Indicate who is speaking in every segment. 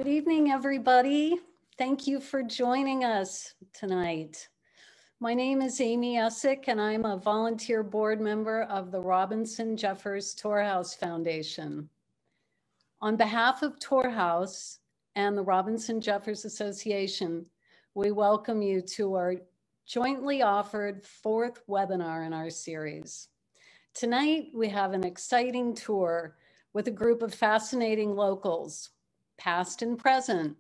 Speaker 1: Good evening, everybody. Thank you for joining us tonight. My name is Amy Essick, and I'm a volunteer board member of the Robinson Jeffers Tor House Foundation. On behalf of Tor House and the Robinson Jeffers Association, we welcome you to our jointly offered fourth webinar in our series. Tonight, we have an exciting tour with a group of fascinating locals, past and present.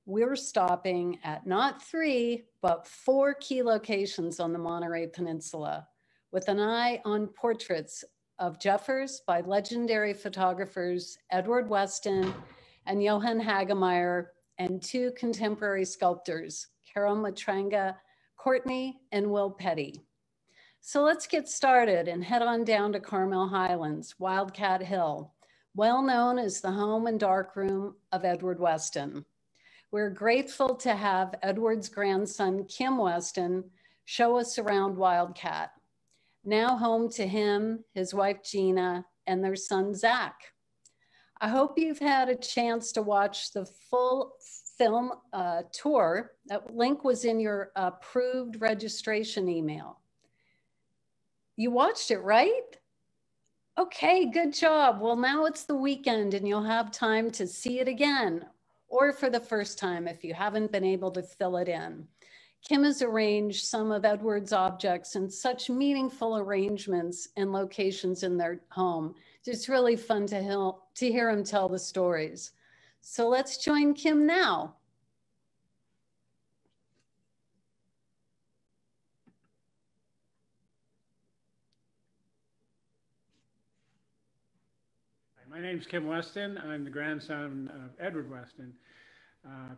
Speaker 1: We're stopping at not 3, but 4 key locations on the Monterey Peninsula, with an eye on portraits of Jeffers by legendary photographers Edward Weston and Johann Hagemeyer, and 2 contemporary sculptors, Matranga, Courtney, and Pettee. So let's get started and head on down to Carmel Highlands, Wildcat Hill, well known as the home and darkroom of Edward Weston. We're grateful to have Edward's grandson, Kim Weston, show us around Wildcat, now home to him, his wife, Gina, and their son, Zach. I hope you've had a chance to watch the full film tour. That link was in your approved registration email. You watched it, right? Okay, good job. Well, now it's the weekend and you'll have time to see it again, or for the first time if you haven't been able to fill it in. Kim has arranged some of Edward's objects in such meaningful arrangements and locations in their home. It's really fun to hear him tell the stories. So let's join Kim now.
Speaker 2: My name's Kim Weston. I'm the grandson of Edward Weston.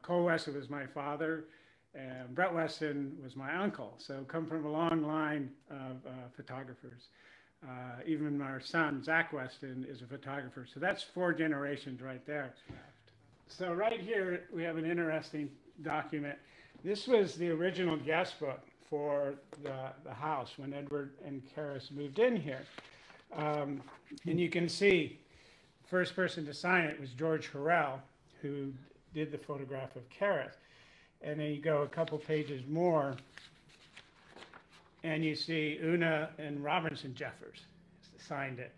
Speaker 2: Cole Weston was my father, and Brett Weston was my uncle. So come from a long line of photographers. Even our son, Zach Weston, is a photographer. So that's 4 generations right there. So right here, we have an interesting document. This was the original guest book for the house when Edward and Karis moved in here. And you can see, first person to sign it was George Harrell, who did the photograph of Karis. And then you go a couple pages more, and you see Una and Robinson Jeffers signed it.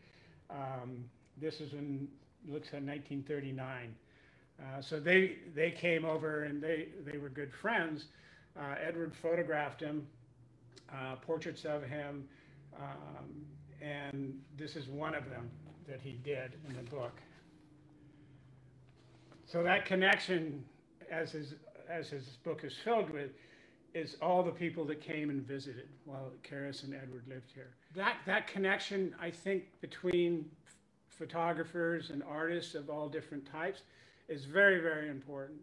Speaker 2: This is in, looks like 1939. So they came over and they were good friends. Edward photographed him, portraits of him, and this is one of them that he did in the book. So that connection, as his book is filled with, is all the people that came and visited while Karis and Edward lived here. That connection, I think, between photographers and artists of all different types is very, very important.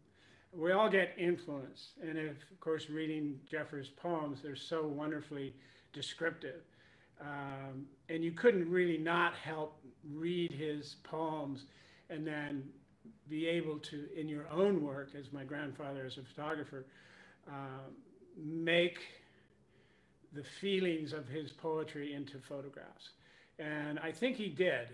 Speaker 2: We all get influence, and of course, reading Jeffers' poems, they're so wonderfully descriptive. And you couldn't really not help read his poems and then be able to, in your own work, as my grandfather as a photographer, make the feelings of his poetry into photographs. And I think he did.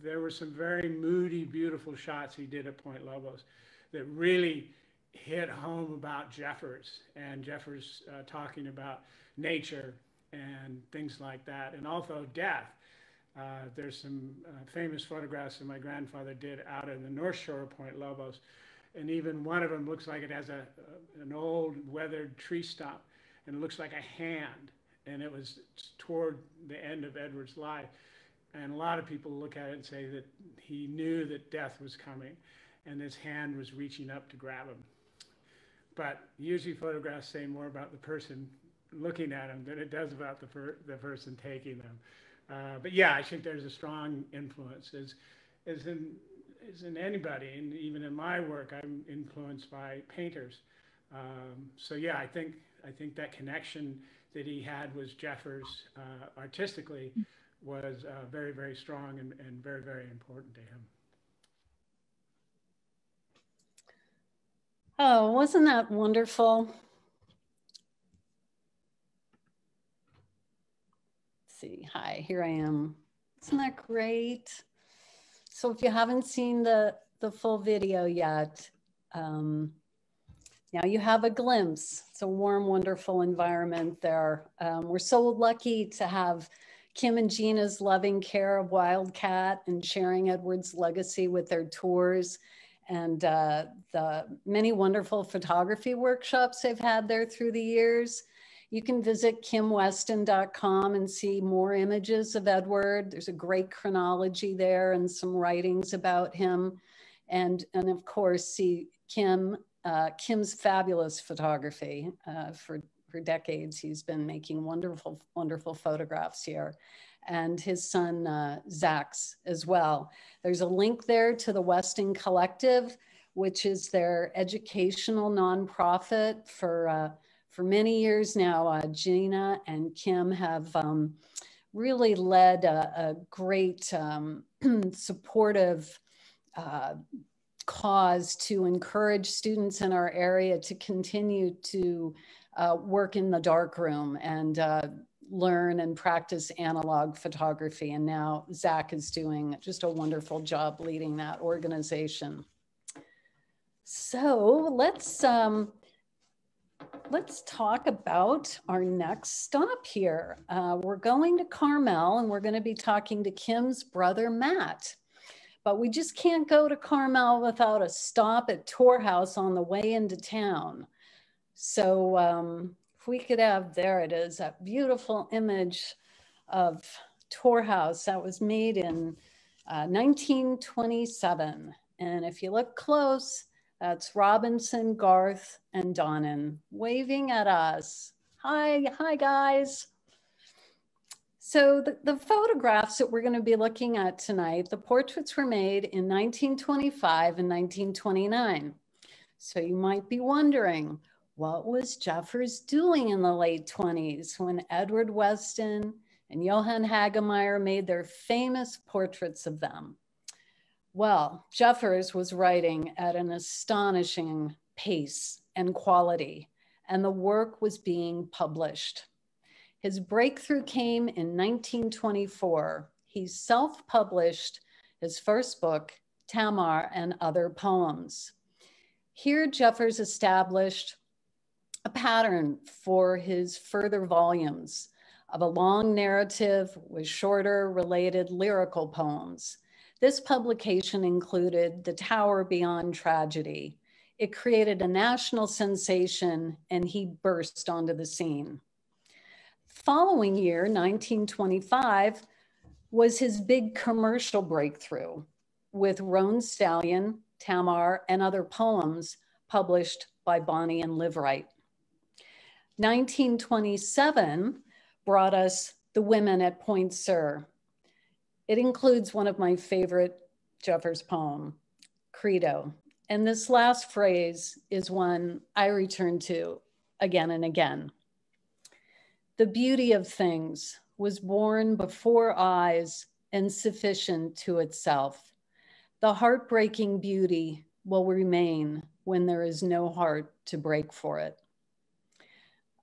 Speaker 2: There were some very moody, beautiful shots he did at Point Lobos that really hit home about Jeffers, and Jeffers talking about nature and things like that, and also death. There's some famous photographs that my grandfather did out in the North Shore of Point Lobos, and even one of them looks like it has an old weathered tree stump, and it looks like a hand, and it was toward the end of Edward's life. And a lot of people look at it and say that he knew that death was coming, and his hand was reaching up to grab him. But usually photographs say more about the person looking at them than it does about the person taking them. But yeah, I think there's a strong influence, as in anybody, and even in my work, I'm influenced by painters. So yeah, I think that connection that he had with Jeffers artistically was very, very strong and very, very important to him.
Speaker 1: Oh, wasn't that wonderful? Let's see, hi, here I am. Isn't that great? So if you haven't seen the the full video yet. Now you have a glimpse. It's a warm, wonderful environment there. We're so lucky to have Kim and Gina's loving care of Wildcat and sharing Edward's legacy with their tours, and the many wonderful photography workshops they've had there through the years. You can visit kimweston.com and see more images of Edward. There's a great chronology there and some writings about him. And of course, see Kim's fabulous photography. For decades, he's been making wonderful, wonderful photographs here. And his son, Zach's as well. There's a link there to the Weston Collective, which is their educational nonprofit for many years now. Gina and Kim have really led a great supportive cause to encourage students in our area to continue to work in the darkroom and learn and practice analog photography. And now Zach is doing just a wonderful job leading that organization. So let's talk about our next stop here. We're going to Carmel, and we're going to be talking to Kim's brother, Matt. But we just can't go to Carmel without a stop at Tor House on the way into town. So if we could have, there it is, that beautiful image of Tor House that was made in 1927. And if you look close, that's Robinson, Garth, and Donnan waving at us. Hi guys. So the photographs that we're going to be looking at tonight, the portraits were made in 1925 and 1929. So you might be wondering, what was Jeffers doing in the late 20s when Edward Weston and Johann Hagemeyer made their famous portraits of them? Well, Jeffers was writing at an astonishing pace and quality, and the work was being published. His breakthrough came in 1924. He self-published his first book, Tamar and Other Poems. Here, Jeffers established a pattern for his further volumes of a long narrative with shorter related lyrical poems. This publication included The Tower Beyond Tragedy. It created a national sensation, and he burst onto the scene. Following year, 1925, was his big commercial breakthrough with Roan Stallion, Tamar, and Other Poems published by Bony and Liveright. 1927 brought us The Women at Point Sur. It includes one of my favorite Jeffers poem, Credo. And this last phrase is one I return to again and again. The beauty of things was born before eyes and sufficient to itself. The heartbreaking beauty will remain when there is no heart to break for it.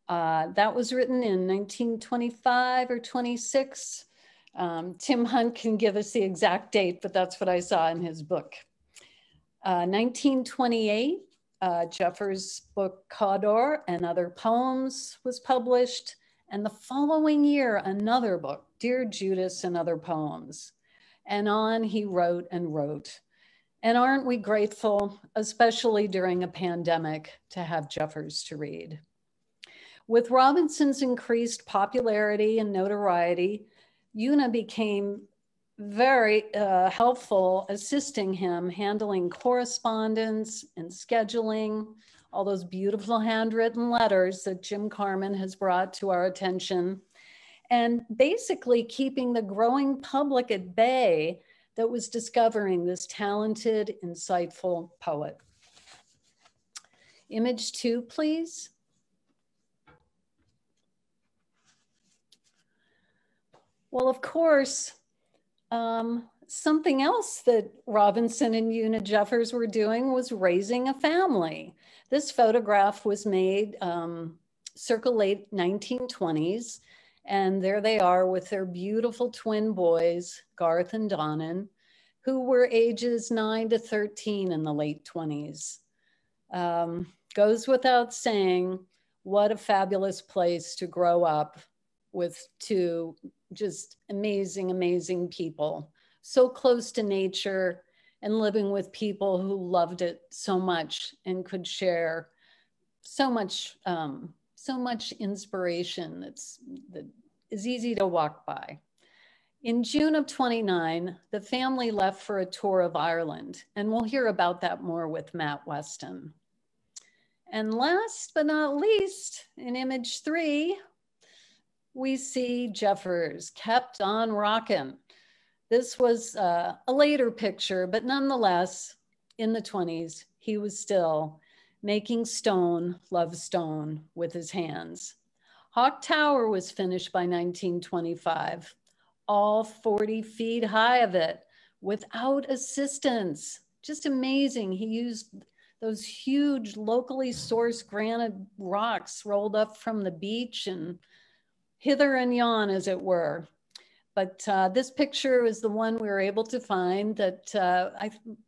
Speaker 1: That was written in 1925 or 26. Tim Hunt can give us the exact date, but that's what I saw in his book. 1928, Jeffers' book Cawdor and Other Poems was published. And the following year, another book, Dear Judas and Other Poems. And on he wrote and wrote. And aren't we grateful, especially during a pandemic, to have Jeffers to read? With Robinson's increased popularity and notoriety, Una became very helpful, assisting him, handling correspondence and scheduling, all those beautiful handwritten letters that Jim Carmen has brought to our attention, and basically keeping the growing public at bay that was discovering this talented, insightful poet. Image 2, please. Well, of course, something else that Robinson and Una Jeffers were doing was raising a family. This photograph was made circa late 1920s, and there they are with their beautiful twin boys, Garth and Donnan, who were ages 9 to 13 in the late 20s. Goes without saying, what a fabulous place to grow up with two just amazing, amazing people. So close to nature and living with people who loved it so much and could share so much inspiration that is easy to walk by. In June of 29, the family left for a tour of Ireland, and we'll hear about that more with Matt Weston. And last but not least, in image 3, we see Jeffers kept on rocking. This was a later picture, but nonetheless, in the 20s, he was still making stone, love stone, with his hands. Hawk Tower was finished by 1925, all 40 feet high of it, without assistance. Just amazing. He used those huge locally sourced granite rocks rolled up from the beach and hither and yon, as it were. But this picture is the one we were able to find that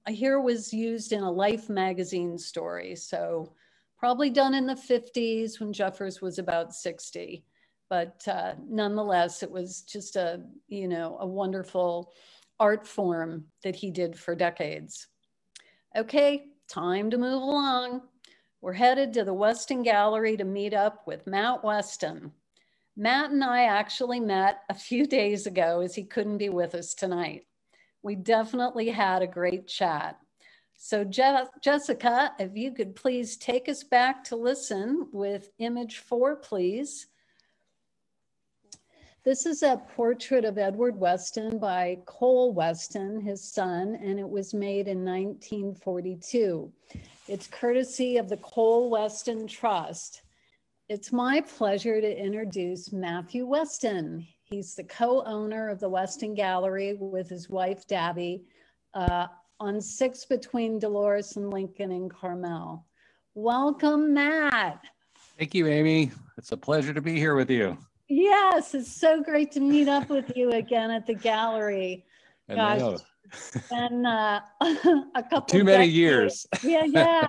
Speaker 1: I hear was used in a Life magazine story. So probably done in the 50s when Jeffers was about 60. But nonetheless, it was just a wonderful art form that he did for decades. Okay, time to move along. We're headed to the Weston Gallery to meet up with Matt Weston. Matt and I actually met a few days ago as he couldn't be with us tonight. We definitely had a great chat. So Jessica, if you could please take us back to listen with image 4, please. This is a portrait of Edward Weston by Cole Weston, his son, and it was made in 1942. It's courtesy of the Cole Weston Trust. It's my pleasure to introduce Matthew Weston. He's the co-owner of the Weston Gallery with his wife, Dabby, on 6 between Dolores and Lincoln in Carmel. Welcome, Matt.
Speaker 3: Thank you, Amy. It's a pleasure to be here with you.
Speaker 1: Yes, it's so great to meet up with you again at the gallery. Gosh, it's been a couple
Speaker 3: too many years.
Speaker 1: Yeah.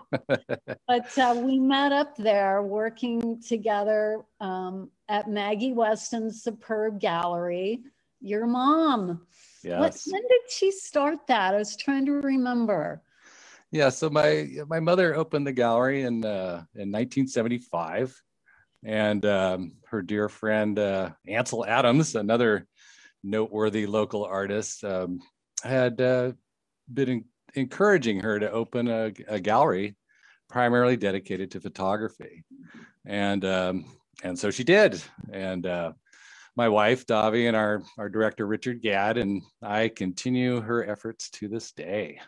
Speaker 1: But we met up there working together at Maggie Weston's superb gallery. Your mom.
Speaker 3: Yes.
Speaker 1: When did she start that? I was trying to remember.
Speaker 3: Yeah, so my mother opened the gallery in 1975. And her dear friend, Ansel Adams, another noteworthy local artist, had been encouraging her to open a gallery primarily dedicated to photography. And so she did. And my wife, Davi, and our director, Richard Gadd, and I continue her efforts to this day.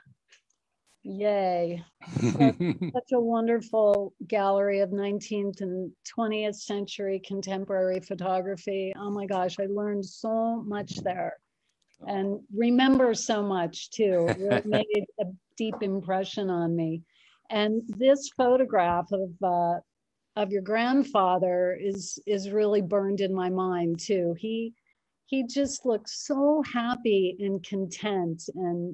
Speaker 1: Yay. Such a wonderful gallery of 19th and 20th century contemporary photography. Oh my gosh, I learned so much there and remember so much too. It really made a deep impression on me. And this photograph of your grandfather is really burned in my mind too. He just looks so happy and content and,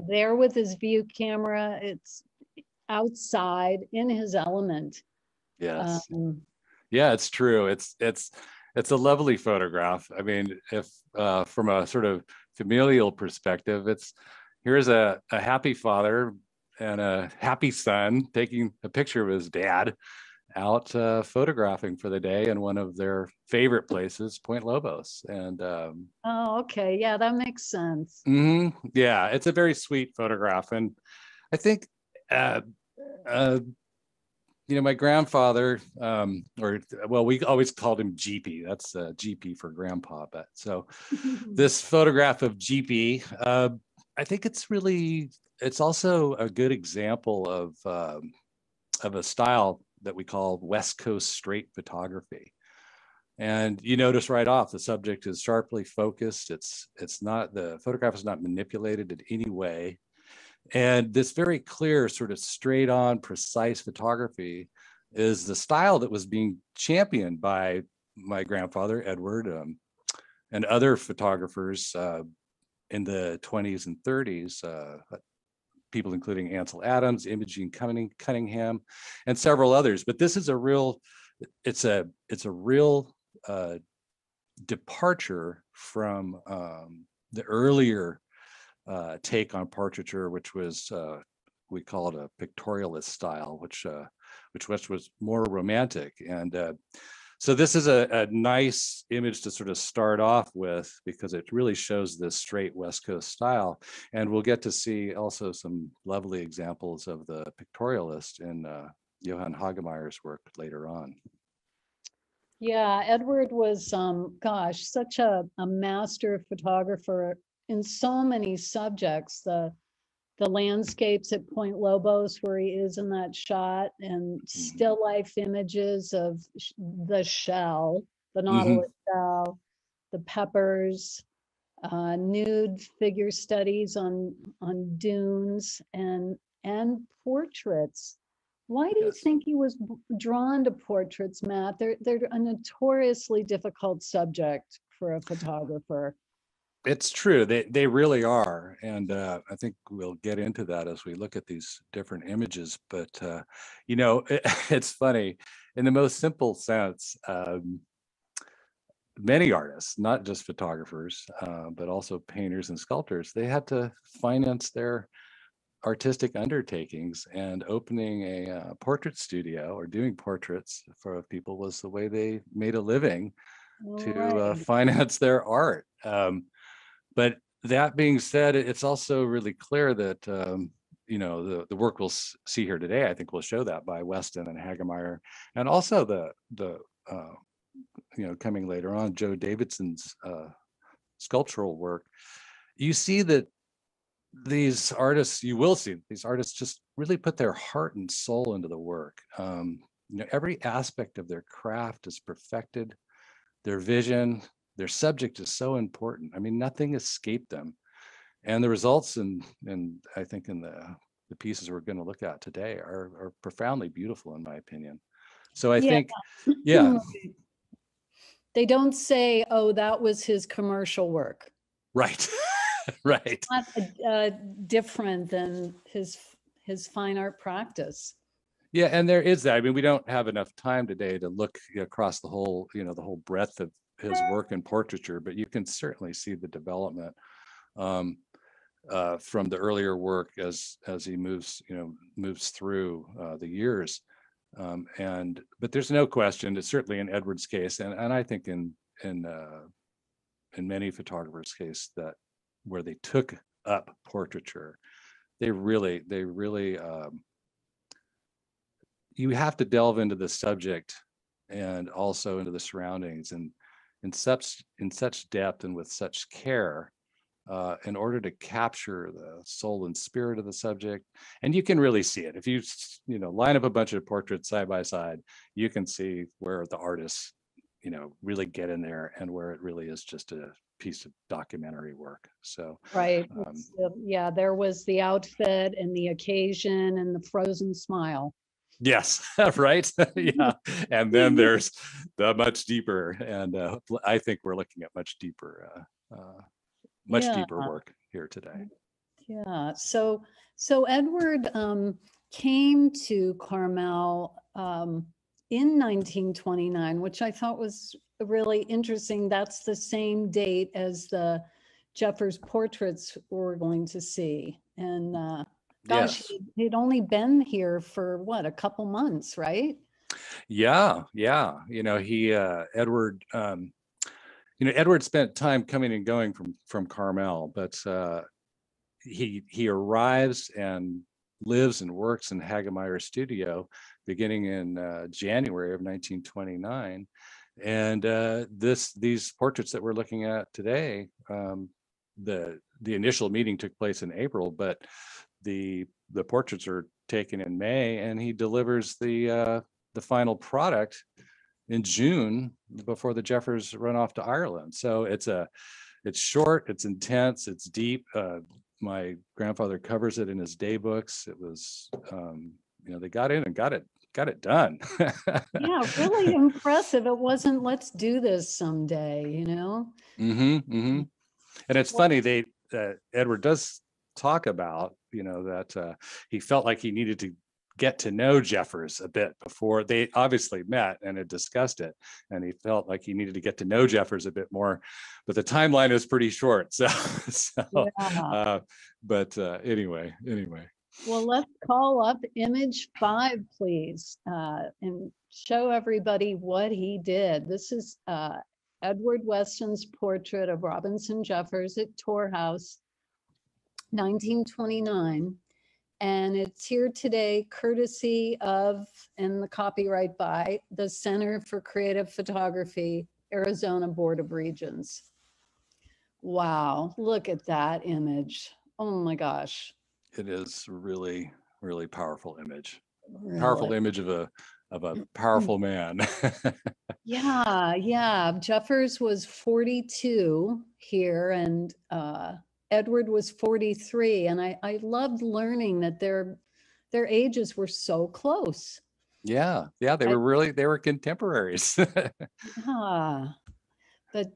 Speaker 1: there with his view camera, it's outside in his element.
Speaker 3: Yes. Yeah, it's true. It's a lovely photograph. I mean, if from a sort of familial perspective, here's a happy father and a happy son taking a picture of his dad out photographing for the day in one of their favorite places, Point Lobos. And
Speaker 1: oh, okay, yeah, that makes sense.
Speaker 3: Yeah, it's a very sweet photograph, and I think my grandfather, we always called him GP. That's GP for grandpa. But so this photograph of GP, I think it's also a good example of a style that we call West Coast straight photography. And you notice right off, the subject is sharply focused. The photograph is not manipulated in any way. And this very clear, sort of straight on, precise photography is the style that was being championed by my grandfather, Edward, and other photographers in the 20s and 30s, people including Ansel Adams, Imogen Cunningham, and several others. But this is a real, it's a real departure from the earlier take on portraiture, which was we call it a pictorialist style, which was more romantic. And so this is a nice image to sort of start off with, because it really shows this straight West Coast style. And we'll get to see also some lovely examples of the pictorialist in Johann Hagemeyer's work later on.
Speaker 1: Yeah, Edward was, gosh, such a master photographer in so many subjects. The landscapes at Point Lobos, where he is in that shot, and still life images of the shell, the Nautilus shell, the peppers, nude figure studies on dunes, and portraits. Why do you think he was drawn to portraits, Matt? They're a notoriously difficult subject for a photographer.
Speaker 3: It's true. They really are. And I think we'll get into that as we look at these different images. But, it's funny. In the most simple sense, many artists, not just photographers, but also painters and sculptors, they had to finance their artistic undertakings, and opening a portrait studio or doing portraits for people was the way they made a living to finance their art. But that being said, it's also really clear that, the work we'll see here today, I think will show that by Weston and Hagemeyer, and also the coming later on, Joe Davidson's sculptural work. You see that these artists, you will see these artists just really put their heart and soul into the work. Every aspect of their craft is perfected. Their vision, their subject is so important. I mean, nothing escaped them. And the results, and I think in the pieces we're going to look at today, are profoundly beautiful, in my opinion. So I think,
Speaker 1: they don't say, oh, that was his commercial work.
Speaker 3: Right. Right.
Speaker 1: Not different than his fine art practice.
Speaker 3: Yeah, and there is that. I mean, we don't have enough time today to look across the whole, the whole breadth of his work in portraiture, but you can certainly see the development from the earlier work as he moves through the years. But there's no question, it's certainly in Edward's case, and I think in many photographers' case, that where they took up portraiture, they really you have to delve into the subject and also into the surroundings, and in such depth and with such care, in order to capture the soul and spirit of the subject. And you can really see it if you line up a bunch of portraits side by side. You can see where the artists really get in there, and where it really is just a piece of documentary work. So
Speaker 1: right. There was the outfit and the occasion and the frozen smile.
Speaker 3: Yes. Right. Yeah. And then there's the much deeper, and I think we're looking at much deeper work here today.
Speaker 1: Yeah. So Edward came to Carmel in 1929, which I thought was really interesting. That's the same date as the Jeffers portraits we're going to see. And gosh, yes. He'd only been here for what, a couple months, right?
Speaker 3: Yeah. Edward, Edward spent time coming and going from Carmel, but he arrives and lives and works in Hagemeyer's studio beginning in January of 1929. And these portraits that we're looking at today, the initial meeting took place in April, but the portraits are taken in May, and he delivers the final product in June before the Jeffers run off to Ireland. So it's short, it's intense, it's deep. My grandfather covers it in his day books. It was, they got in and got it done.
Speaker 1: Yeah, really impressive. It wasn't, let's do this someday,
Speaker 3: And it's funny, Edward does talk about, that he felt like he needed to get to know Jeffers a bit before they obviously met and had discussed it. And he felt like he needed to get to know Jeffers a bit more, but the timeline is pretty short. Anyway.
Speaker 1: Well, let's call up image 5, please, and show everybody what he did. This is Edward Weston's portrait of Robinson Jeffers at Tor House, 1929. And it's here today courtesy of, and the copyright by, the Center for Creative Photography, Arizona Board of Regents. Wow, look at that image. Oh my gosh.
Speaker 3: It is really, really powerful image.
Speaker 1: Really?
Speaker 3: Powerful image of a powerful man.
Speaker 1: Yeah. Jeffers was 42 here, and Edward was 43, and I loved learning that their ages were so close.
Speaker 3: Yeah, they were contemporaries.
Speaker 1: But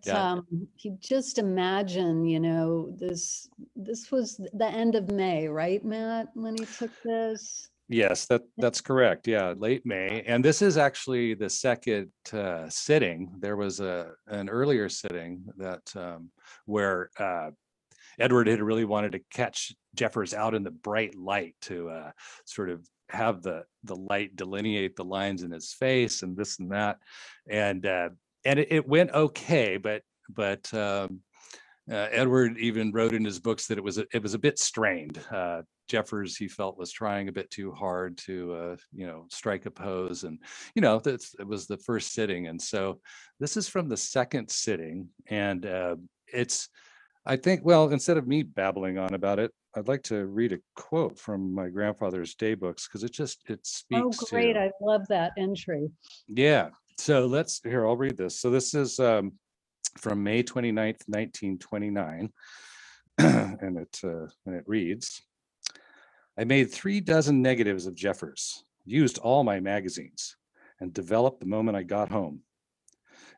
Speaker 1: you just imagine, this was the end of May, right, Matt, when he took this?
Speaker 3: Yes, that's correct. Yeah, late May. And this is actually the second sitting. There was an earlier sitting that where Edward had really wanted to catch Jeffers out in the bright light to sort of have the light delineate the lines in his face and this and that. And it went okay, but Edward even wrote in his books that it was a bit strained. Jeffers, he felt, was trying a bit too hard to strike a pose, and it was the first sitting, and so this is from the second sitting, and I think, well, instead of me babbling on about it, I'd like to read a quote from my grandfather's day books, because it speaks.
Speaker 1: Oh, great! I love that entry.
Speaker 3: Yeah. So I'll read this. So this is from May 29th, 1929, and it reads, "I made 36 negatives of Jeffers, used all my magazines, and developed the moment I got home.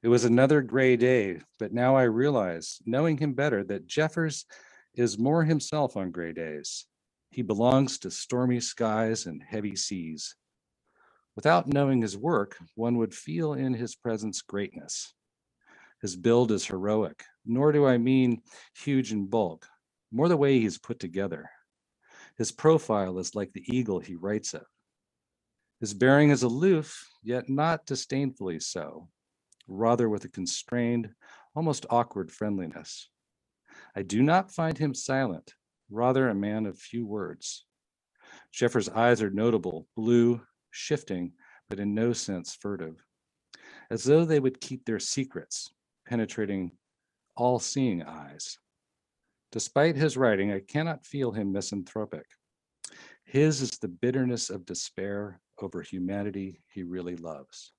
Speaker 3: It was another gray day, but now I realize, knowing him better, that Jeffers is more himself on gray days. He belongs to stormy skies and heavy seas. Without knowing his work, one would feel in his presence greatness. His build is heroic, nor do I mean huge in bulk, more the way he's put together. His profile is like the eagle he writes of. His bearing is aloof, yet not disdainfully so, rather with a constrained, almost awkward friendliness. I do not find him silent, rather a man of few words. Jeffers' eyes are notable, blue, shifting, but in no sense furtive, as though they would keep their secrets, penetrating all-seeing eyes. Despite his writing, I cannot feel him misanthropic. His is the bitterness of despair over humanity he really loves."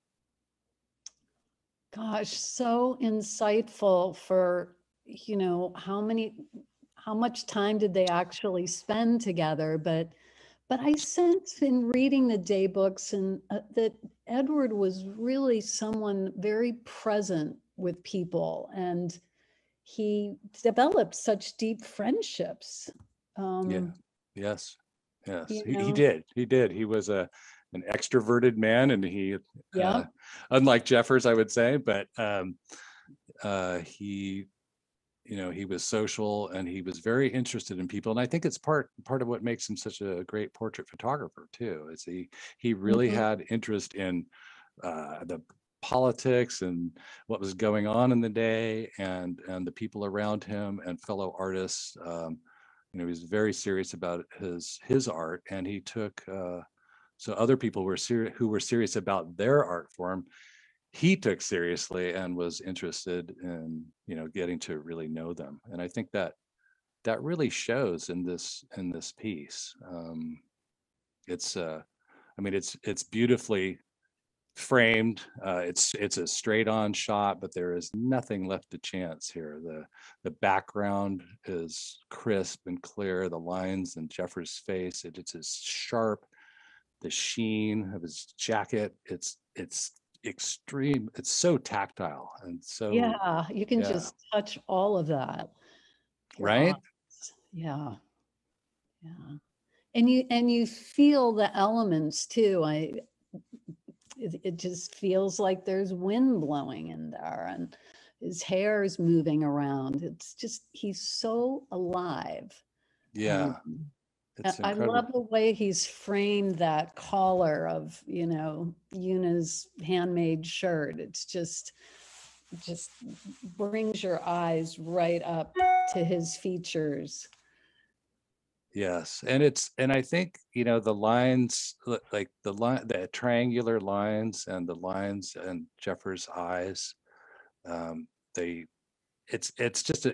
Speaker 1: Gosh, so insightful for, how much time did they actually spend together? But I sense in reading the day books and that Edward was really someone very present with people, and he developed such deep friendships.
Speaker 3: Yes. He did. He was an extroverted man, and he, unlike Jeffers, I would say, but he was social, and he was very interested in people. And I think it's part of what makes him such a great portrait photographer too, is he really had interest in the politics and what was going on in the day, and the people around him and fellow artists. He was very serious about his art, and he took so other people who were serious about their art form, he took seriously and was interested in getting to really know them. And I think that really shows in this piece. It's beautifully framed. It's a straight on shot, but there is nothing left to chance here. The background is crisp and clear. The lines in Jeffers' face, it's as sharp. The sheen of his jacket, it's extreme. It's so tactile, and so
Speaker 1: you can just touch all of that.
Speaker 3: Right?
Speaker 1: Yeah. Yeah. And you feel the elements too. It just feels like there's wind blowing in there, and his hair is moving around. It's just, he's so alive.
Speaker 3: Yeah, it's
Speaker 1: I
Speaker 3: incredible.
Speaker 1: love the way he's framed that collar of, Una's handmade shirt. It's just brings your eyes right up to his features.
Speaker 3: Yes, and I think the lines, like the triangular lines and the lines and Jeffers' eyes, they it's just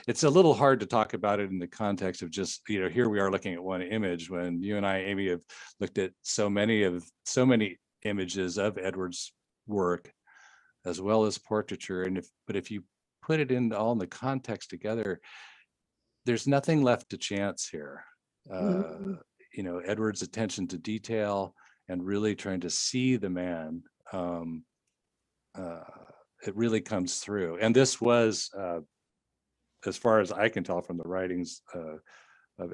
Speaker 3: it's a little hard to talk about it in the context of just here we are looking at one image when you and I, Amy, have looked at so many images of Edward's work as well as portraiture, but if you put it all in the context together, there's nothing left to chance here. Edward's attention to detail and really trying to see the man, it really comes through. And this was, as far as I can tell from the writings of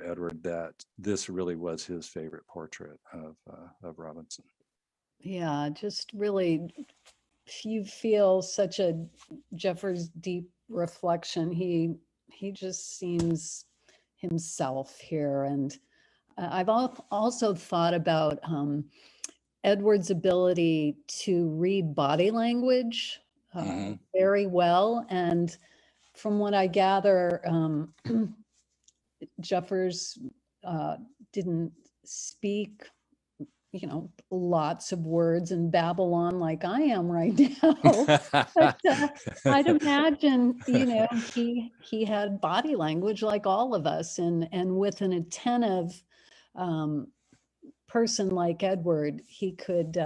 Speaker 3: Edward, that this really was his favorite portrait of Robinson.
Speaker 1: Yeah, just really, you feel such a Jeffers' deep reflection. He just seems himself here. And I've also thought about Edward's ability to read body language very well. And from what I gather, Jeffers didn't speak lots of words in Babylon like I am right now. But I'd imagine, he had body language like all of us, and with an attentive person like Edward, he could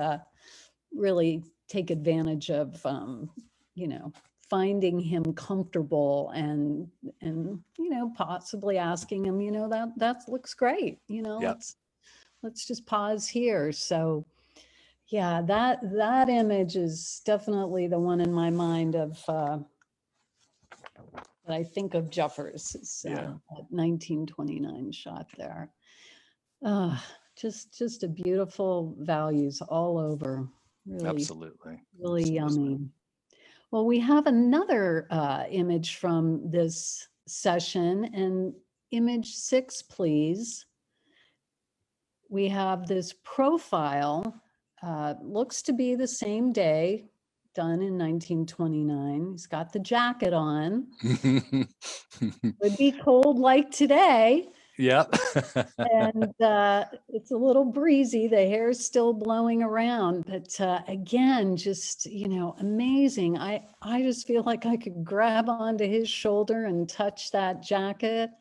Speaker 1: really take advantage of, finding him comfortable and possibly asking him, that looks great,
Speaker 3: Yep.
Speaker 1: let's just pause here. So yeah, that image is definitely the one in my mind of that I think of Jeffers. It's that 1929 shot there. Just a beautiful values all over. Really,
Speaker 3: Absolutely.
Speaker 1: Really yummy. Well, we have another image from this session, and image 6, please. We have this profile, looks to be the same day, done in 1929. He's got the jacket on. Would be cold like today.
Speaker 3: Yep.
Speaker 1: And it's a little breezy. The hair is still blowing around, but again, just, amazing. I just feel like I could grab onto his shoulder and touch that jacket,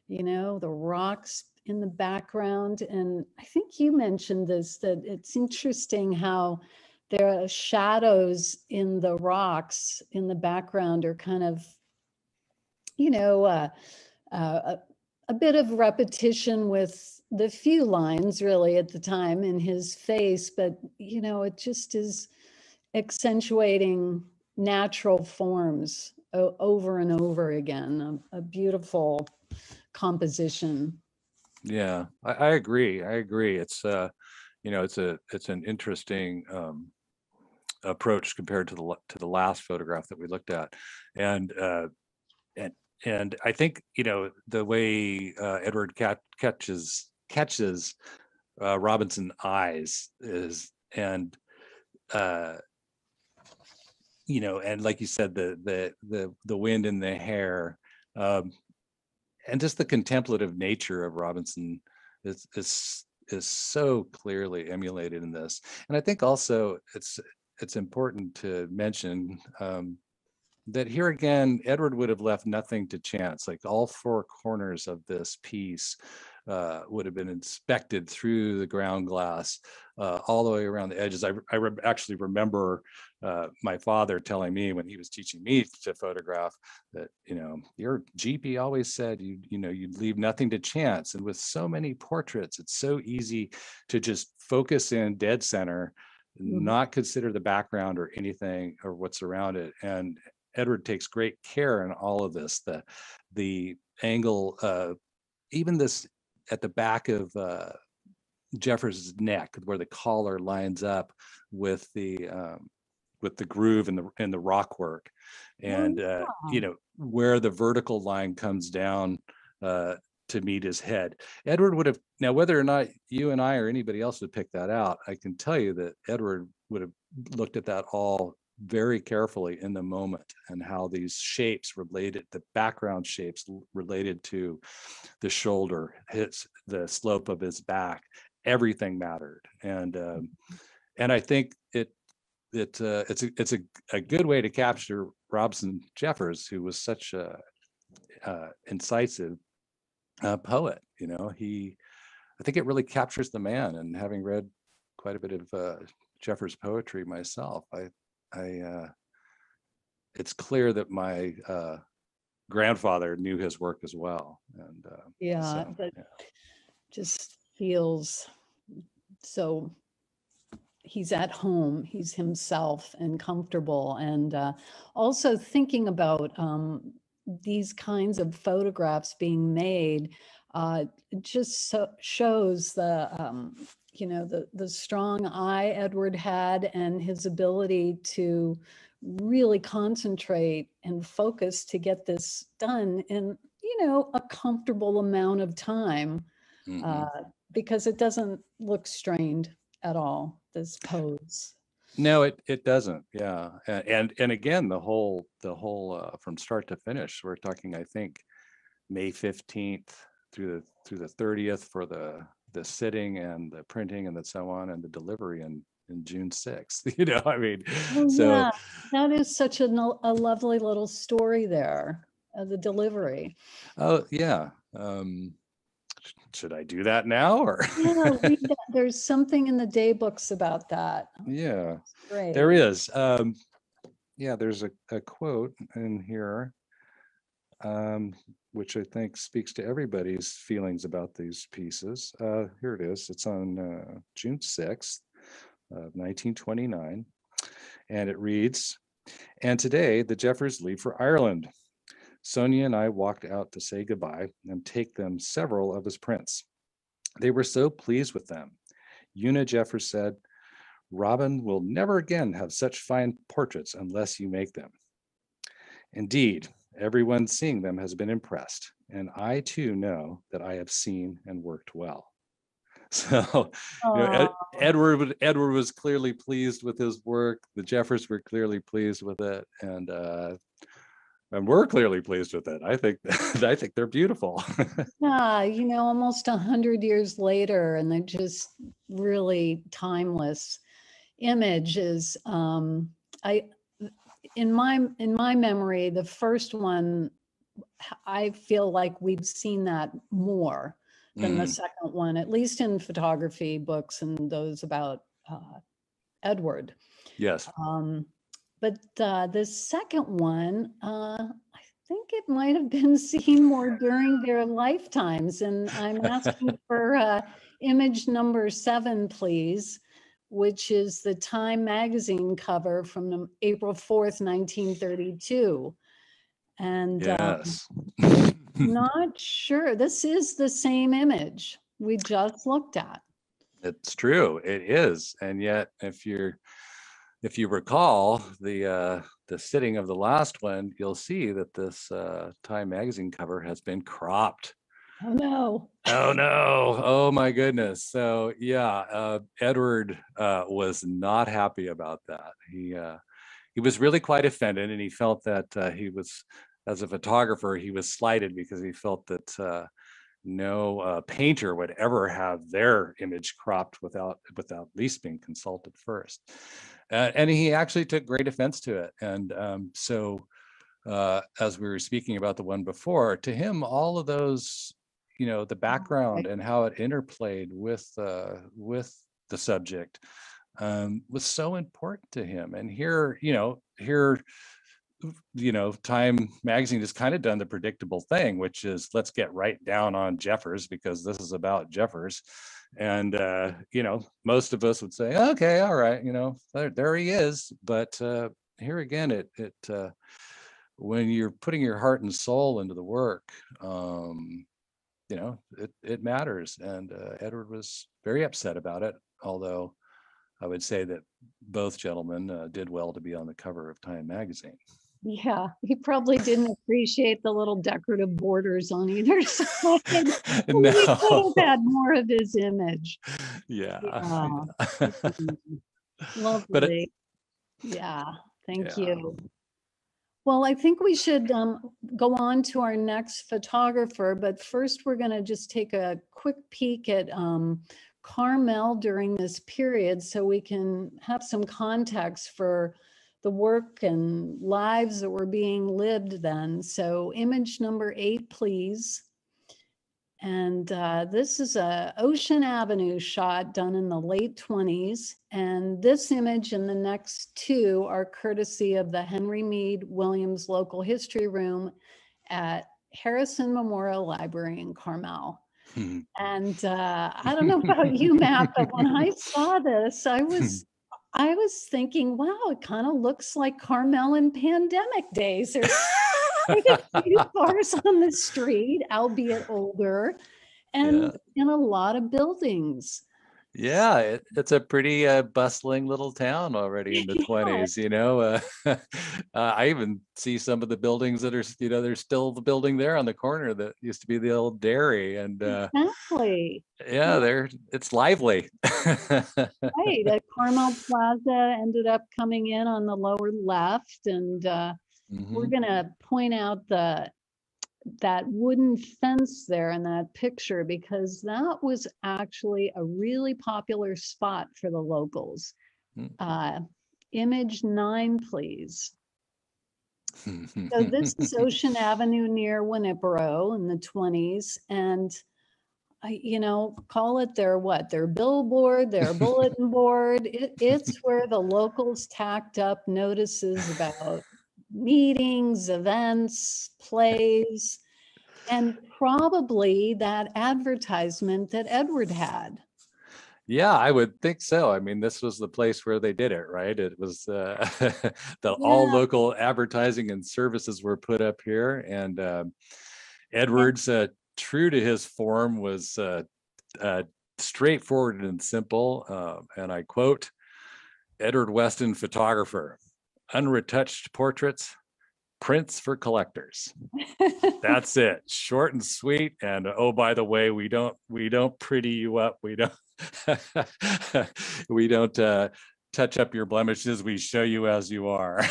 Speaker 1: the rocks in the background. And I think you mentioned this, that it's interesting how there are shadows in the rocks in the background are kind of, a bit of repetition with the few lines really at the time in his face, but it just is accentuating natural forms over and over again. A beautiful composition.
Speaker 3: Yeah, I agree. It's it's an interesting approach compared to the last photograph that we looked at, and I think the way Edward catches Robinson's eyes is, and and like you said, the wind in the hair, and just the contemplative nature of Robinson is so clearly emulated in this. And I think also it's important to mention that here again, Edward would have left nothing to chance. Like all four corners of this piece would have been inspected through the ground glass all the way around the edges. I actually remember my father telling me when he was teaching me to photograph that, your GP always said you'd leave nothing to chance. And with so many portraits, it's so easy to just focus in dead center, not consider the background or anything or what's around it. And Edward takes great care in all of this. The angle, even this at the back of Jeffers' neck, where the collar lines up with the groove in the rock work, and where the vertical line comes down to meet his head. Edward would have, now whether or not you and I or anybody else would pick that out, I can tell you that Edward would have looked at that all very carefully in the moment, and how these shapes related, the background shapes related to the shoulder, the slope of his back, everything mattered. And I think it's a good way to capture Robson Jeffers, who was such a incisive poet. I think it really captures the man. And having read quite a bit of Jeffers' poetry myself, it's clear that my grandfather knew his work as well. And
Speaker 1: just feels so. He's at home, he's himself and comfortable. And also thinking about these kinds of photographs being made just shows the strong eye Edward had, and his ability to really concentrate and focus to get this done in, a comfortable amount of time, because it doesn't look strained at all, this pose.
Speaker 3: No, it doesn't. Yeah, and again, the whole from start to finish, we're talking, I think, May 15th through the 30th for the sitting and the printing and so on, and the delivery in June 6th. I mean,
Speaker 1: yeah, that is such a lovely little story there, the delivery.
Speaker 3: Oh yeah. Should I do that now, or?
Speaker 1: Yeah, there's something in the day books about that.
Speaker 3: Yeah, there is. There's a quote in here, which I think speaks to everybody's feelings about these pieces. Here it is. It's on June 6th, 1929, and it reads, "And today the Jeffers leave for Ireland. Sonia and I walked out to say goodbye and take them several of his prints. They were so pleased with them. Una Jeffers said, 'Robin will never again have such fine portraits unless you make them.' Indeed, everyone seeing them has been impressed, and I too know that I have seen and worked well." So, Edward was clearly pleased with his work. The Jeffers were clearly pleased with it, and we're clearly pleased with it. I think they're beautiful.
Speaker 1: Yeah, almost 100 years later, and they're just really timeless images. In my memory, the first one, I feel like we've seen that more than the second one, at least in photography books and those about Edward.
Speaker 3: Yes.
Speaker 1: But the second one, I think it might have been seen more during their lifetimes. And I'm asking for image number 7, please, which is the Time magazine cover from April 4th, 1932. And
Speaker 3: yes.
Speaker 1: Not sure. This is the same image we just looked at.
Speaker 3: It's true. It is. And yet, if you recall the sitting of the last one, you'll see that this Time magazine cover has been cropped.
Speaker 1: Oh no.
Speaker 3: Oh no. Oh my goodness. So yeah, Edward was not happy about that. He was really quite offended, and he felt that he was, as a photographer, he was slighted because he felt that no painter would ever have their image cropped without at least being consulted first. And he actually took great offense to it. And so as we were speaking about the one before, to him, all of those, the background and how it interplayed with the subject was so important to him. And here, Time magazine has kind of done the predictable thing, which is, let's get right down on Jeffers because this is about Jeffers. And, most of us would say, okay, all right, there he is. But here again, when you're putting your heart and soul into the work, it matters. And Edward was very upset about it, although I would say that both gentlemen did well to be on the cover of Time magazine.
Speaker 1: Yeah, he probably didn't appreciate the little decorative borders on either side.
Speaker 3: No.
Speaker 1: He could have had more of his image.
Speaker 3: Yeah.
Speaker 1: Lovely. Thank you. Well, I think we should go on to our next photographer, but first we're going to just take a quick peek at Carmel during this period so we can have some context for the work and lives that were being lived then. So image number 8, please. And this is a Ocean Avenue shot done in the late 20s. And this image and the next 2 are courtesy of the Henry Mead Williams Local History Room at Harrison Memorial Library in Carmel. And I don't know about you, Matt, but when I saw this, I was thinking, wow, it kind of looks like Carmel in pandemic days. There's like a few cars on the street, albeit older, and a lot of buildings.
Speaker 3: Yeah, it's a pretty bustling little town already in the 20s, you know. I even see some of the buildings that are, there's still the building there on the corner that used to be the old dairy. And
Speaker 1: exactly.
Speaker 3: It's lively.
Speaker 1: Right, Carmel Plaza ended up coming in on the lower left, and we're gonna point out that wooden fence there in that picture, because that was actually a really popular spot for the locals. Image 9, please. So this is Ocean Avenue near Winnipro in the 20s. And, call it their billboard, their bulletin board. It's where the locals tacked up notices about meetings, events, plays, and probably that advertisement that Edward had.
Speaker 3: Yeah, I would think so. I mean, this was the place where they did it, right? It was all local advertising and services were put up here. And Edward's, true to his form, was straightforward and simple. And I quote, Edward Weston, photographer, unretouched portraits, prints for collectors. That's it, short and sweet. And oh, by the way, we don't pretty you up. We don't touch up your blemishes. We show you as you are.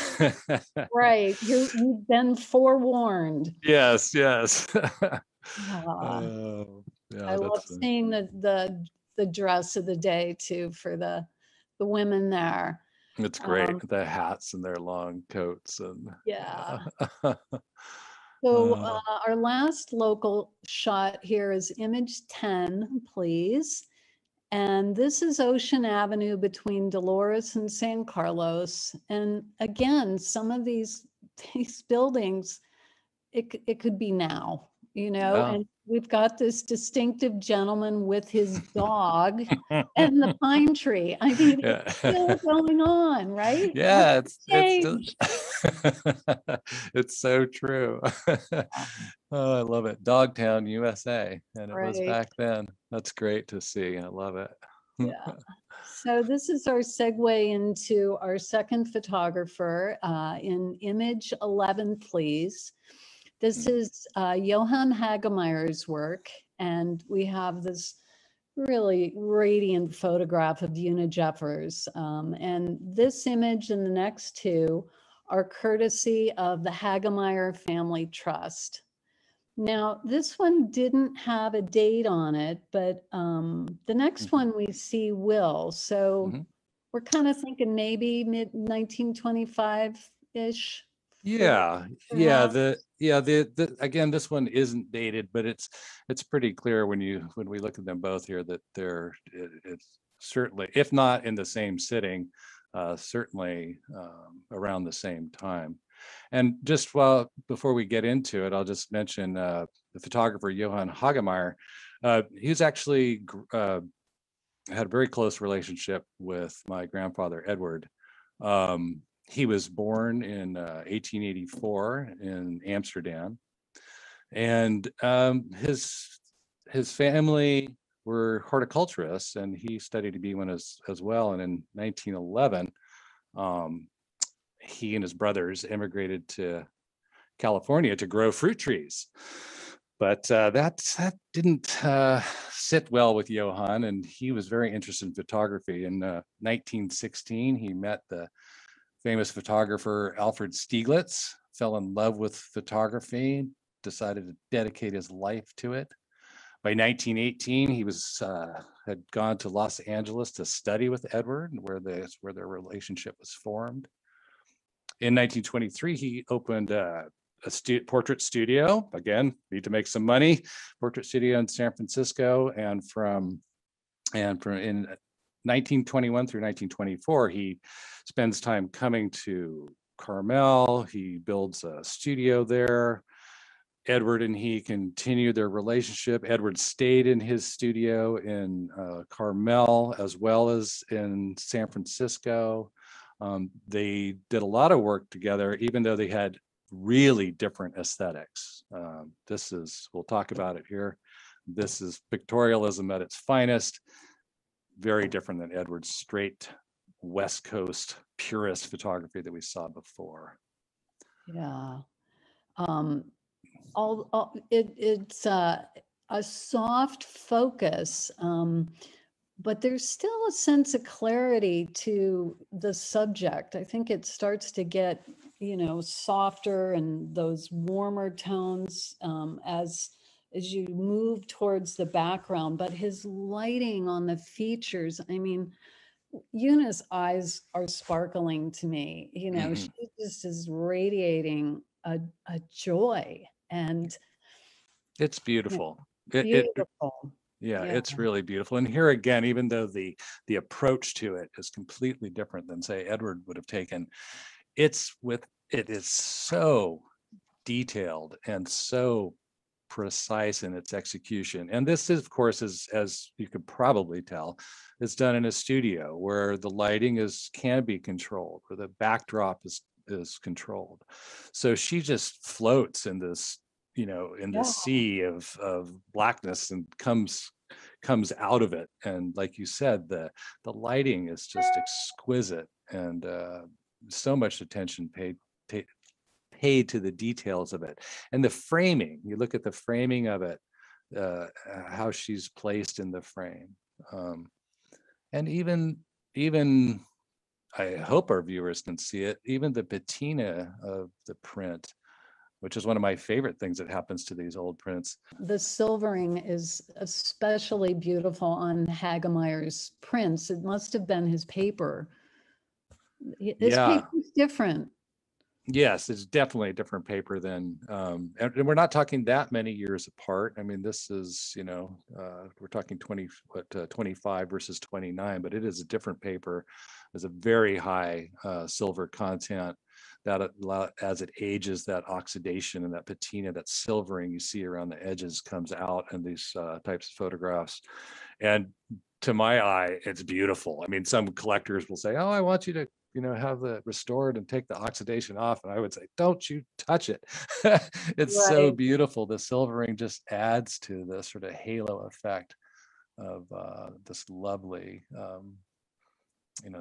Speaker 1: Right, you've been forewarned.
Speaker 3: Yes.
Speaker 1: I love seeing the dress of the day too for the women there.
Speaker 3: It's great. The hats and their long coats and
Speaker 1: So our last local shot here is image 10, please. And this is Ocean Avenue between Dolores and San Carlos. And again, some of these buildings, it could be now, and we've got this distinctive gentleman with his dog and the pine tree. I mean, it's still going on, right?
Speaker 3: Yeah, it's so true. Oh, I love it. Dogtown, USA. And it was back then. That's great to see. I love it.
Speaker 1: Yeah. So this is our segue into our second photographer in image 11, please. This is Johann Hagemeyer's work, and we have this really radiant photograph of Una Jeffers. And this image and the next 2 are courtesy of the Hagemeyer Family Trust. Now, this one didn't have a date on it, but the next one we see will. So we're kind of thinking maybe mid-1925-ish.
Speaker 3: Again, this one isn't dated, but it's pretty clear when we look at them both here that it's certainly, if not in the same sitting, certainly around the same time. And just before we get into it, I'll just mention the photographer Johann Hagemeyer. He's actually had a very close relationship with my grandfather Edward. He was born in 1884 in Amsterdam, and his family were horticulturists, and he studied to be one as well. And in 1911, he and his brothers immigrated to California to grow fruit trees. But that didn't sit well with Johann, and he was very interested in photography. In 1916, he met the famous photographer Alfred Stieglitz, fell in love with photography, decided to dedicate his life to it. By 1918, he had gone to Los Angeles to study with Edward, where their relationship was formed. In 1923, he opened a portrait studio. Again, need to make some money. Portrait studio in San Francisco, and from in 1921 through 1924, he spends time coming to Carmel. He builds a studio there. Edward and he continued their relationship. Edward stayed in his studio in Carmel as well as in San Francisco. They did a lot of work together, even though they had really different aesthetics. We'll talk about it here. This is pictorialism at its finest. Very different than Edward's straight West Coast purist photography that we saw before.
Speaker 1: Yeah. It's a soft focus, but there's still a sense of clarity to the subject. I think it starts to get, softer and those warmer tones as you move towards the background. But his lighting on the features, I mean, Una's eyes are sparkling to me. She just is radiating a joy, and
Speaker 3: it's beautiful.
Speaker 1: Beautiful.
Speaker 3: It's really beautiful. And here again, even though the approach to it is completely different than, say, Edward would have taken, it is so detailed and so precise in its execution. And this is, of course, as you could probably tell, is done in a studio where the lighting can be controlled, where the backdrop is controlled. So she just floats in this, in this sea of blackness and comes out of it. And like you said, the lighting is just exquisite, and so much attention paid to the details of it. And the framing, you look at the framing of it, how she's placed in the frame. And even I hope our viewers can see it, even the patina of the print, which is one of my favorite things that happens to these old prints.
Speaker 1: The silvering is especially beautiful on Hagemeyer's prints. It must have been his paper. His paper is different.
Speaker 3: Yes, it's definitely a different paper than, and we're not talking that many years apart. I mean, this is, we're talking 25 versus 29, but it is a different paper. There's a very high silver content that as it ages, that oxidation and that patina, that silvering you see around the edges comes out in these types of photographs. And to my eye, it's beautiful. I mean, some collectors will say, oh, I want you to have the restored and take the oxidation off. And I would say, don't you touch it. It's so beautiful. The silvering just adds to the sort of halo effect of this lovely,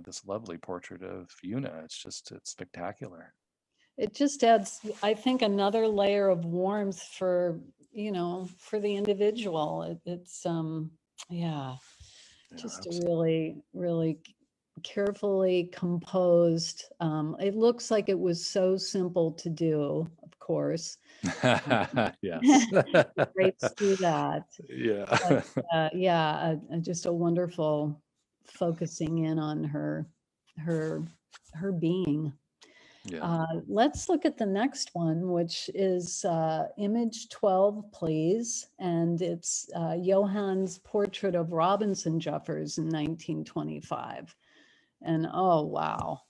Speaker 3: this lovely portrait of Una. It's spectacular. It
Speaker 1: just adds, I think, another layer of warmth for the individual. It's just a really, really carefully composed. It looks like it was so simple to do, of course.
Speaker 3: Yes.
Speaker 1: Great to do that.
Speaker 3: Yeah.
Speaker 1: But, just a wonderful focusing in on her being.
Speaker 3: Yeah.
Speaker 1: Let's look at the next one, which is image 12, please. And it's Johann's portrait of Robinson Jeffers in 1925. And oh, wow.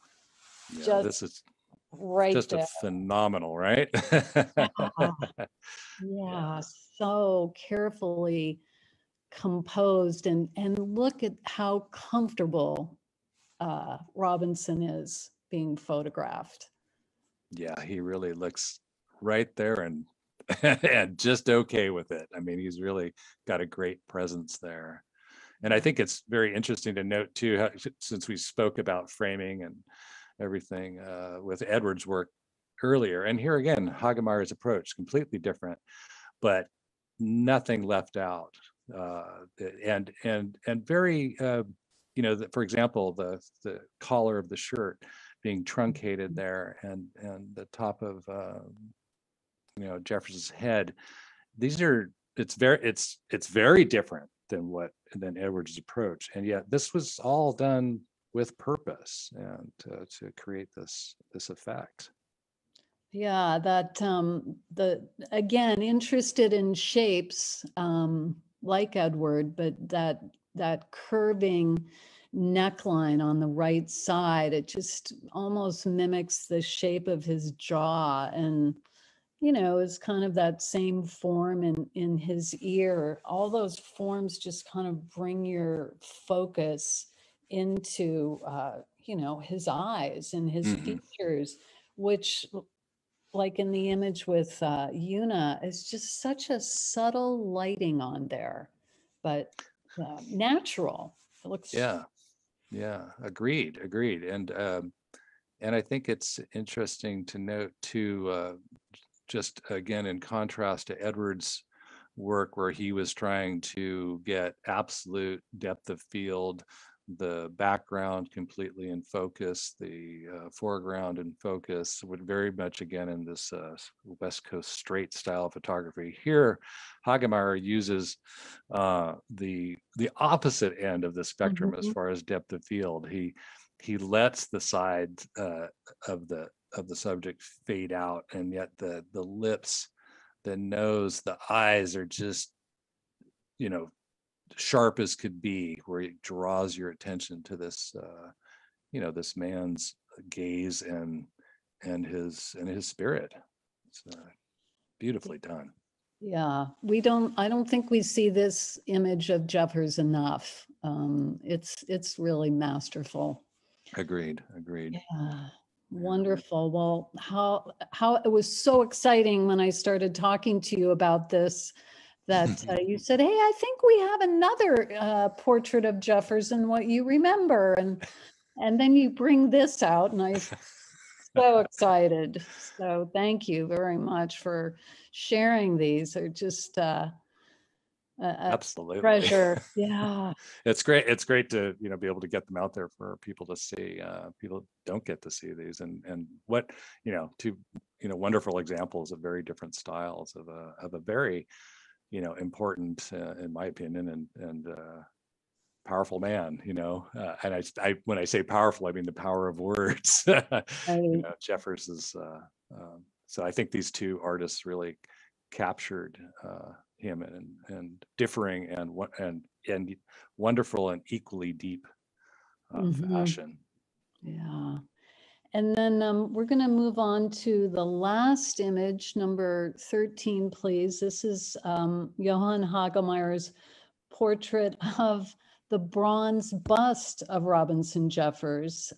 Speaker 3: Yeah, this is
Speaker 1: right
Speaker 3: just
Speaker 1: there.
Speaker 3: a phenomenal, right?
Speaker 1: Yeah, so carefully composed, and look at how comfortable Robinson is being photographed.
Speaker 3: Yeah, he really looks right there and and just okay with it. I mean, he's really got a great presence there. And I think it's very interesting to note too, how, since we spoke about framing and everything with Edward's work earlier, and here again, Hagemeyer's approach completely different, but nothing left out, and very, for example, the collar of the shirt being truncated there, and the top of Jefferson's head. It's very different than Edward's approach, and yet this was all done with purpose and to create this effect.
Speaker 1: Yeah, that again, interested in shapes like Edward, but that curving neckline on the right side, it just almost mimics the shape of his jaw, and is kind of that same form in his ear. All those forms just kind of bring your focus into his eyes and his features, which, like in the image with Una, is just such a subtle lighting on there, but natural. It looks.
Speaker 3: Yeah, agreed. And I think it's interesting to note too, just again, in contrast to Edward's work, where he was trying to get absolute depth of field, the background completely in focus, the foreground in focus, would very much again in this West Coast straight style of photography. Here, Hagemeyer uses the opposite end of the spectrum as far as depth of field. He lets the sides of the subject fade out, and yet the lips, the nose, the eyes are just sharp as could be, where it draws your attention to this this man's gaze and his spirit. It's beautifully done.
Speaker 1: Yeah, I don't think we see this image of Jeffers enough. It's really masterful.
Speaker 3: Agreed.
Speaker 1: Yeah, wonderful. Well, how it was so exciting when I started talking to you about this, that you said, "Hey, I think we have another portrait of Jeffers in what you remember," and then you bring this out, and I'm so excited. So thank you very much for sharing these. They're just
Speaker 3: Absolutely
Speaker 1: treasure. Yeah.
Speaker 3: It's great to be able to get them out there for people to see. People don't get to see these, and what two wonderful examples of very different styles of a very important, in my opinion, and powerful man. And I when I say powerful, I mean the power of words. Jeffers is. So I think these two artists really captured him and differing and wonderful and equally deep fashion.
Speaker 1: Yeah. And then we're going to move on to the last image, number 13, please. This is Johann Hagemeyer's portrait of the bronze bust of Robinson Jeffers.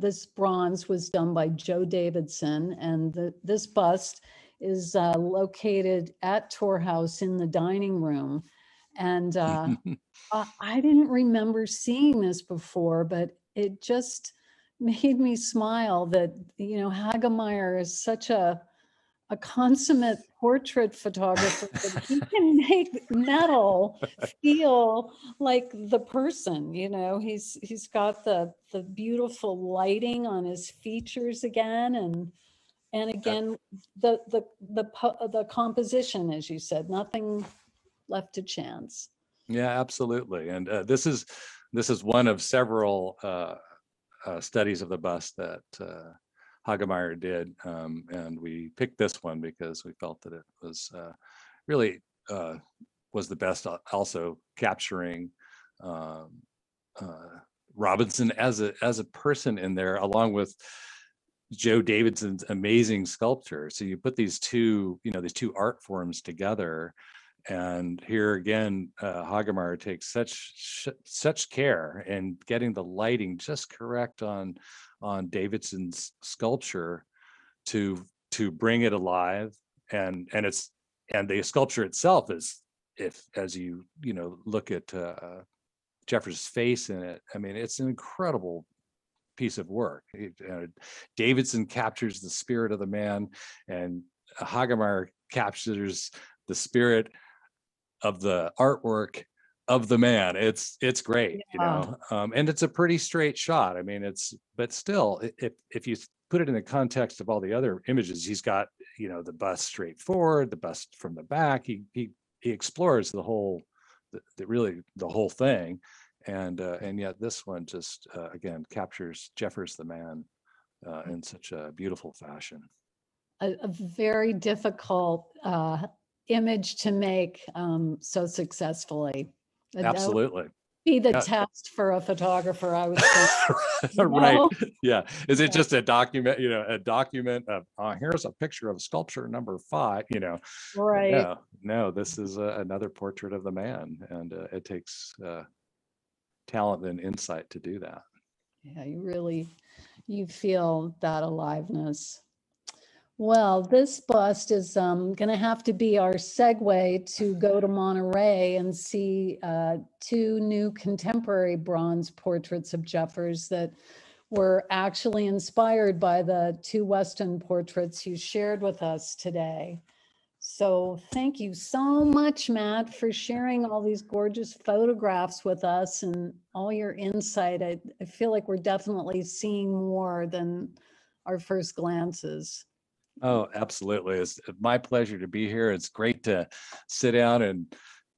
Speaker 1: This bronze was done by Joe Davidson, and this bust is located at Tor House in the dining room. And I didn't remember seeing this before, but it just made me smile that, Hagemeyer is such a consummate portrait photographer that he can make metal feel like the person. He's got the beautiful lighting on his features again, and again the composition, as you said, nothing left to chance.
Speaker 3: Yeah, absolutely. And this is one of several studies of the bust that Hagemeyer did, and we picked this one because we felt that it was really was the best, also capturing Robinson as a person in there, along with Joe Davidson's amazing sculpture. So you put these two art forms together, And here again, Hagemeyer takes such care in getting the lighting just correct on Davidson's sculpture to bring it alive. And the sculpture itself is, if as you look at Jeffers' face in it, I mean, it's an incredible piece of work. Davidson captures the spirit of the man, and Hagemeyer captures the spirit of the artwork of the man. It's great, and it's a pretty straight shot. I mean, but still, if you put it in the context of all the other images, he's got, the bust straight forward, the bust from the back. He explores the whole thing. And yet this one just again captures Jeffers the man in such a beautiful fashion.
Speaker 1: A very difficult image to make so successfly.
Speaker 3: Absolutely.
Speaker 1: Be the test for a photographer, I would say.
Speaker 3: Right. Yeah. Is it just a document, a document of here's a picture of sculpture number 5,
Speaker 1: Right.
Speaker 3: No, this is another portrait of the man, and it takes talent and insight to do that.
Speaker 1: Yeah, you feel that aliveness. Well, this bust is going to have to be our segue to go to Monterey and see 2 new contemporary bronze portraits of Jeffers that were actually inspired by the 2 Weston portraits you shared with us today. So thank you so much, Matt, for sharing all these gorgeous photographs with us and all your insight. I feel like we're definitely seeing more than our first glances.
Speaker 3: Oh, absolutely. It's my pleasure to be here. It's great to sit down and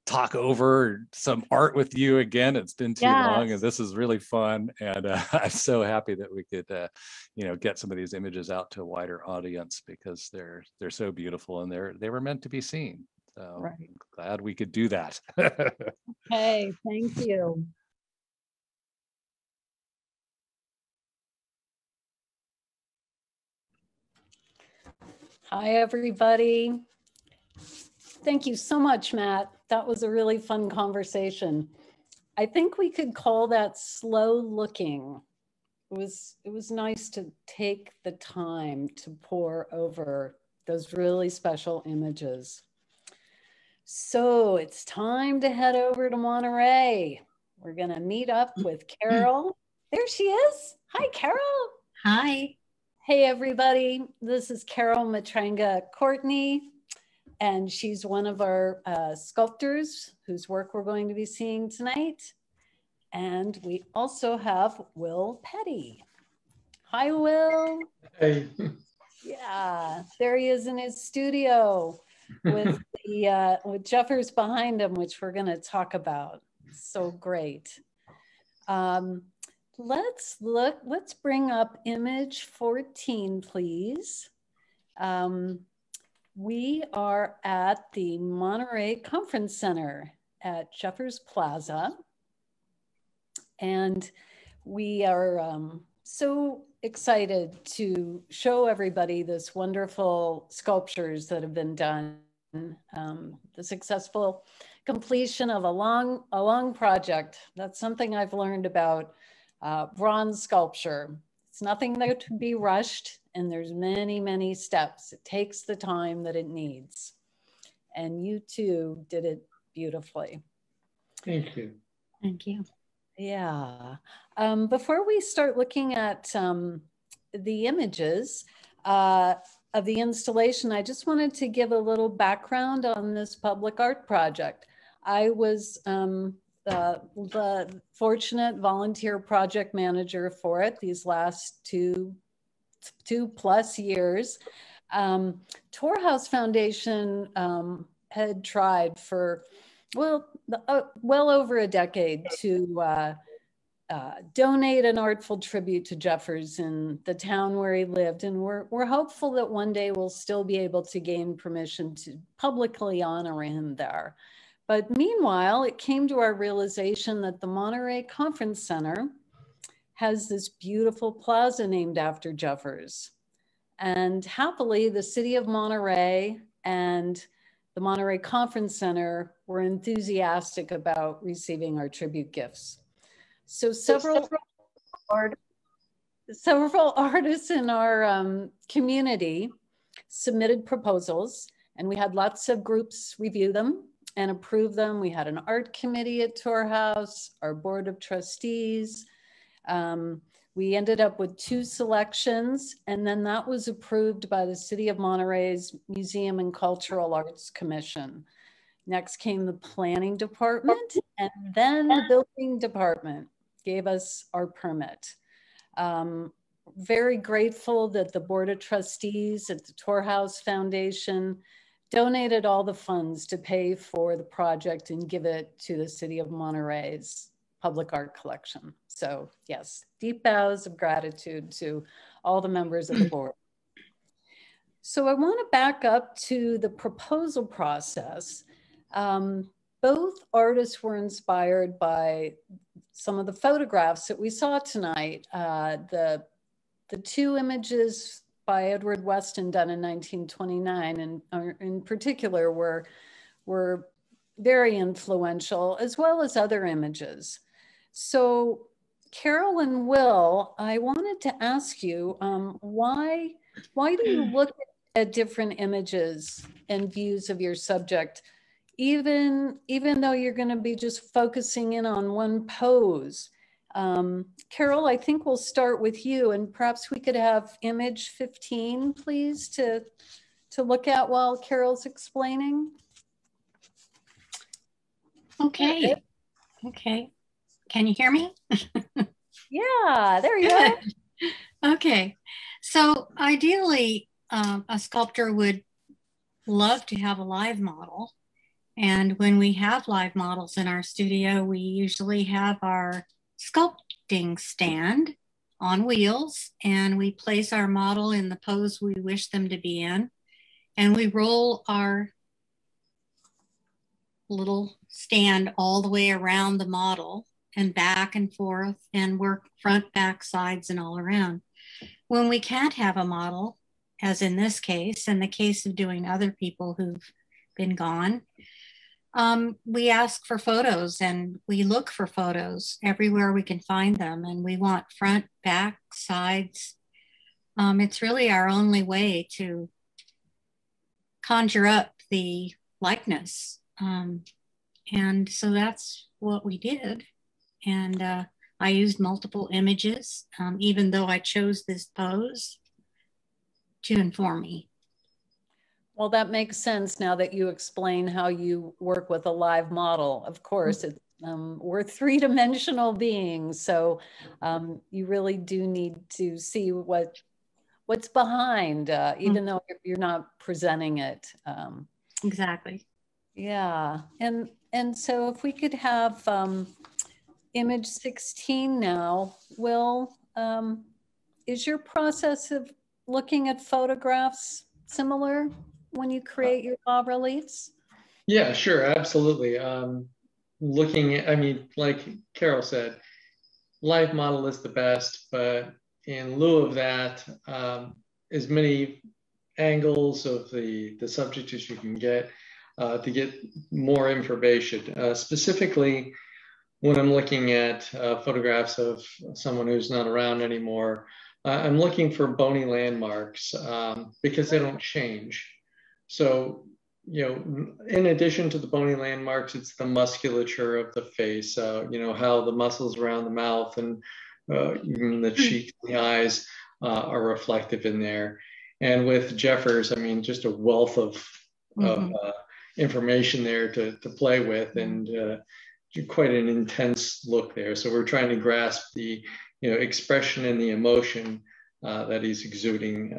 Speaker 3: talk over some art with you again. It's been too long, and this is really fun. And I'm so happy that we could, get some of these images out to a wider audience, because they're so beautiful and they were meant to be seen. So right. I'm glad we could do that.
Speaker 1: Hey, thank you. Hi, everybody. Thank you so much, Matt. That was a really fun conversation. I think we could call that slow looking. It was nice to take the time to pore over those really special images. So it's time to head over to Monterey. We're gonna meet up with Carol. There she is. Hi, Carol.
Speaker 4: Hi.
Speaker 1: Hey, everybody. This is Carol Matranga Courtney, and she's one of our sculptors whose work we're going to be seeing tonight. And we also have Will Pettee. Hi, Will.
Speaker 5: Hey.
Speaker 1: Yeah, there he is in his studio with with Jeffers behind him, which we're going to talk about. So great. Let's bring up image 14, please. We are at the Monterey Conference Center at Jeffers Plaza. And we are so excited to show everybody this wonderful sculptures that have been done. The successful completion of a long project. That's something I've learned about bronze sculpture. It's nothing that can be rushed, and there's many, many steps. It takes the time that it needs. And you two did it beautifully.
Speaker 5: Thank you.
Speaker 4: Thank you.
Speaker 1: Yeah. Before we start looking at the images of the installation, I just wanted to give a little background on this public art project. I was the fortunate volunteer project manager for it these last two plus years. Tor House Foundation had tried for well over a decade to donate an artful tribute to Jeffers in the town where he lived. And we're hopeful that one day we'll still be able to gain permission to publicly honor him there. But meanwhile, it came to our realization that the Monterey Conference Center has this beautiful plaza named after Jeffers. And happily, the city of Monterey and the Monterey Conference Center were enthusiastic about receiving our tribute gifts. So several artists in our community submitted proposals, and we had lots of groups review them and approve them. We had an art committee at Tor House, our board of trustees. We ended up with 2 selections, and then that was approved by the City of Monterey's Museum and Cultural Arts Commission. Next came the planning department, and then the building department gave us our permit. Very grateful that the Board of Trustees at the Tor House Foundation donated all the funds to pay for the project and give it to the City of Monterey's public art collection. So yes, deep bows of gratitude to all the members of the board. So I want to back up to the proposal process. Both artists were inspired by some of the photographs that we saw tonight. The 2 images by Edward Weston done in 1929, and in particular were very influential, as well as other images. So Carol and Will, I wanted to ask you, why do you look at different images and views of your subject, even though you're going to be just focusing in on one pose? Carol, I think we'll start with you, and perhaps we could have image 15, please, to look at while Carol's explaining.
Speaker 4: Okay. Okay. Can you hear me?
Speaker 1: Yeah, there you go.
Speaker 4: Okay. So ideally, a sculptor would love to have a live model. And when we have live models in our studio, we usually have our sculpting stand on wheels, and we place our model in the pose we wish them to be in. And we roll our little stand all the way around the model and back and forth, and work front, back, sides, and all around. When we can't have a model, as in this case, and the case of doing other people who've been gone, we ask for photos, and we look for photos everywhere we can find them, and we want front, back, sides. It's really our only way to conjure up the likeness. And so that's what we did. And I used multiple images, even though I chose this pose to inform me.
Speaker 1: Well, that makes sense now that you explain how you work with a live model. Of course, we're 3-dimensional beings, so you really do need to see what's behind, even though you're not presenting it.
Speaker 4: Exactly.
Speaker 1: Yeah, and so if we could have image 16 now. Will, is your process of looking at photographs similar when you create your bas-reliefs?
Speaker 5: Yeah, sure, absolutely. Looking at, I mean, like Carol said, live model is the best, but in lieu of that, as many angles of the subject as you can get to get more information. Specifically, when I'm looking at photographs of someone who's not around anymore, I'm looking for bony landmarks because they don't change. So, you know, in addition to the bony landmarks, it's the musculature of the face, you know, how the muscles around the mouth and even the cheeks and the eyes are reflective in there. And with Jeffers, I mean, just a wealth of information there to play with, and quite an intense look there. So we're trying to grasp the, you know, expression and the emotion that he's exuding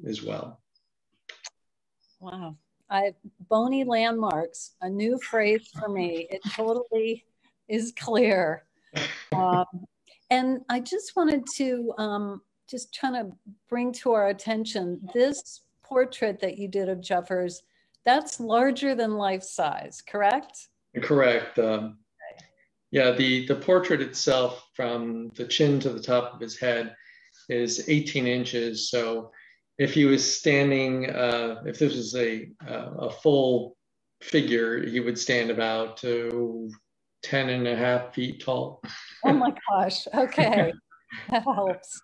Speaker 5: as well.
Speaker 1: Wow. Bony landmarks, a new phrase for me. It totally is clear. And I just wanted to just trying to bring to our attention this portrait that you did of Jeffers. That's larger than life size, correct?
Speaker 5: Correct. Yeah, the portrait itself, from the chin to the top of his head, is 18 inches. So if he was standing, if this was a full figure, he would stand about 10.5 feet tall.
Speaker 1: Oh my gosh, okay, that helps.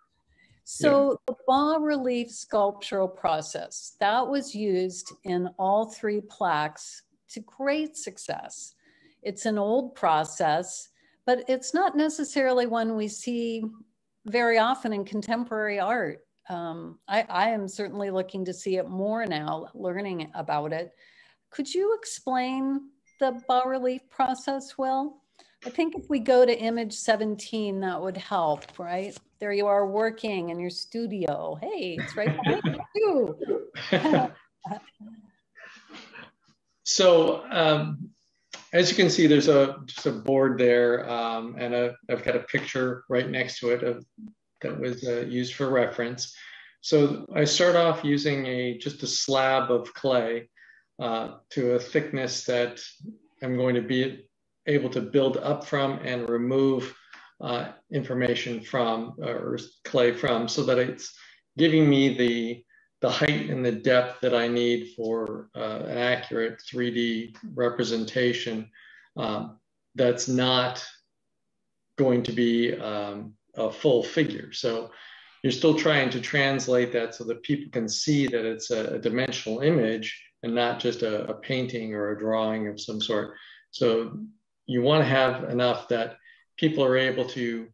Speaker 1: So the bas-relief sculptural process, that was used in all 3 plaques to great success. It's an old process, but it's not necessarily one we see very often in contemporary art. I am certainly looking to see it more now, learning about it. Could you explain the bas-relief process, Will? I think if we go to image 17, that would help, right? There you are working in your studio. Hey, it's right behind you.
Speaker 5: So as you can see, there's just a board there, and I've got a picture right next to it that was used for reference. So I start off using just a slab of clay to a thickness that I'm going to be able to build up from and remove information from, or clay from, so that it's giving me the height and the depth that I need for an accurate 3D representation that's not going to be a full figure. So you're still trying to translate that so that people can see that it's a dimensional image and not just a painting or a drawing of some sort. So you want to have enough that people are able to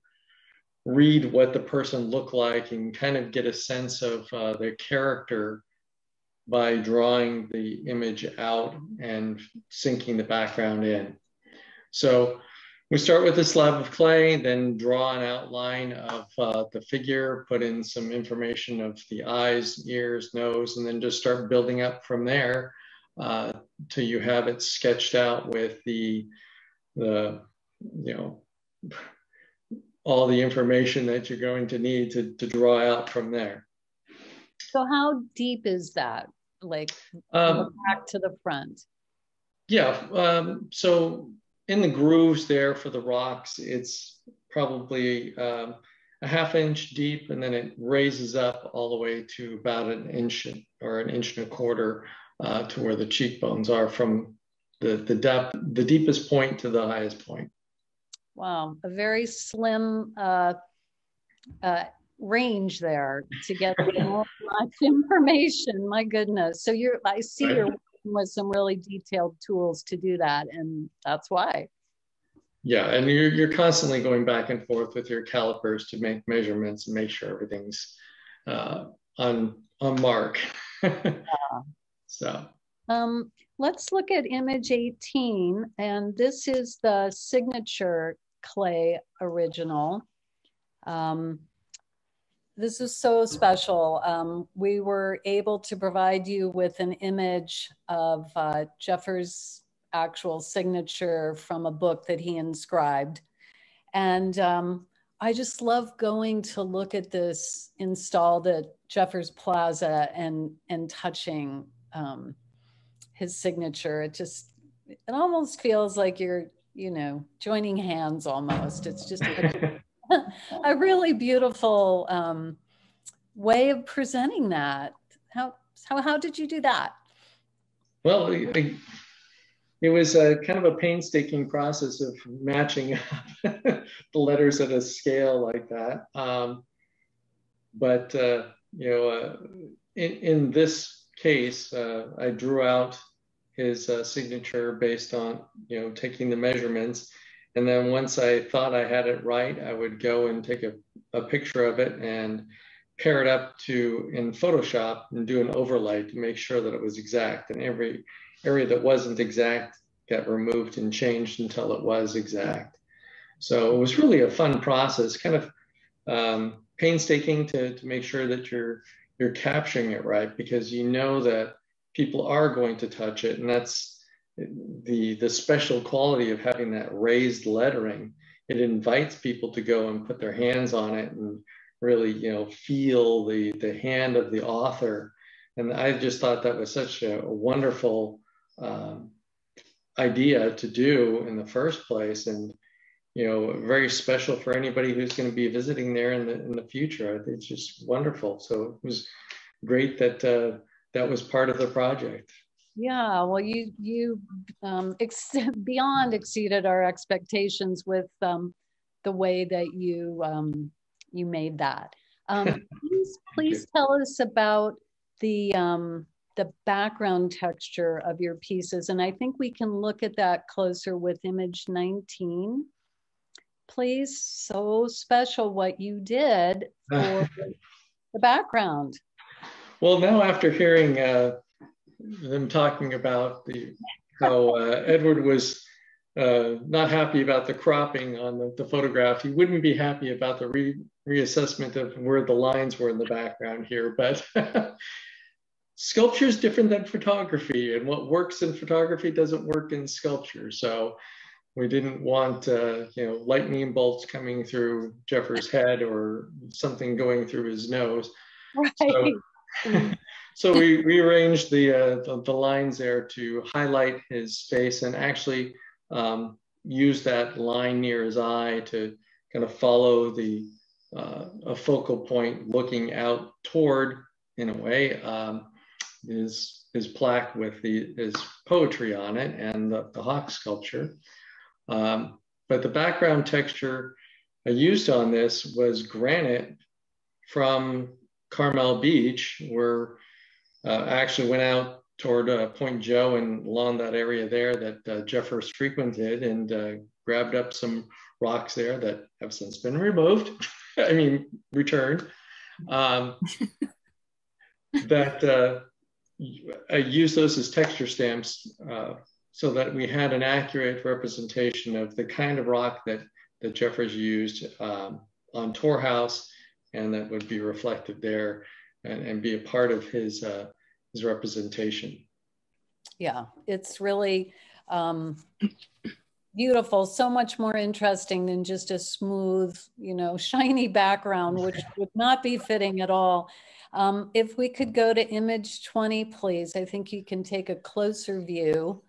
Speaker 5: read what the person looked like and kind of get a sense of their character by drawing the image out and sinking the background in. So we start with a slab of clay, then draw an outline of the figure, put in some information of the eyes, ears, nose, and then just start building up from there till you have it sketched out with the all the information that you're going to need to draw out from there.
Speaker 1: So how deep is that? Like from the back to the front?
Speaker 5: Yeah, so in the grooves there for the rocks, it's probably a ½ inch deep, and then it raises up all the way to about 1 inch or 1.25 inches to where the cheekbones are, from the depth, the deepest point to the highest point.
Speaker 1: Wow, a very slim range there to get so much information. My goodness. So I see you're working with some really detailed tools to do that, and that's why.
Speaker 5: Yeah, and you're constantly going back and forth with your calipers to make measurements and make sure everything's on mark. So.
Speaker 1: Let's look at image 18, and this is the signature clay original. This is so special. We were able to provide you with an image of Jeffers' actual signature from a book that he inscribed. And I just love going to look at this installed at Jeffers Plaza and touching his signature. It almost feels like you're, joining hands almost. It's just a really beautiful way of presenting that. How did you do that?
Speaker 5: Well, it was kind of a painstaking process of matching up the letters at a scale like that. But in this case, I drew out his signature based on, taking the measurements. And then once I thought I had it right, I would go and take a picture of it and pair it up in Photoshop and do an overlay to make sure that it was exact. And every area that wasn't exact got removed and changed until it was exact. So it was really a fun process, kind of painstaking to make sure that you're capturing it right, because you know that people are going to touch it, and that's the special quality of having that raised lettering. It invites people to go and put their hands on it and really, feel the hand of the author. And I just thought that was such a wonderful idea to do in the first place, and very special for anybody who's going to be visiting there in the future. I think it's just wonderful. So it was great that that was part of the project.
Speaker 1: Yeah, well, you beyond exceeded our expectations with the way that you made that. Please tell us about the background texture of your pieces, and I think we can look at that closer with image 19. Please, so special what you did for the background.
Speaker 5: Well, now after hearing them talking about how Edward was not happy about the cropping on the photograph, he wouldn't be happy about the reassessment of where the lines were in the background here. But sculpture is different than photography, and what works in photography doesn't work in sculpture. So we didn't want lightning bolts coming through Jeffers' head or something going through his nose.
Speaker 1: Right.
Speaker 5: So we rearranged the lines there to highlight his face, and actually use that line near his eye to kind of follow a focal point looking out toward, in a way, his plaque with his poetry on it and the hawk sculpture. But the background texture I used on this was granite from Carmel Beach, where I actually went out toward Point Joe and along that area there that Jeffers frequented, and grabbed up some rocks there that have since been removed, returned. That I used those as texture stamps so that we had an accurate representation of the kind of rock that Jeffers used on Tor House, and that would be reflected there and be a part of his representation.
Speaker 1: Yeah, it's really beautiful, so much more interesting than just a smooth, shiny background, which would not be fitting at all. If we could go to image 20, please. I think you can take a closer view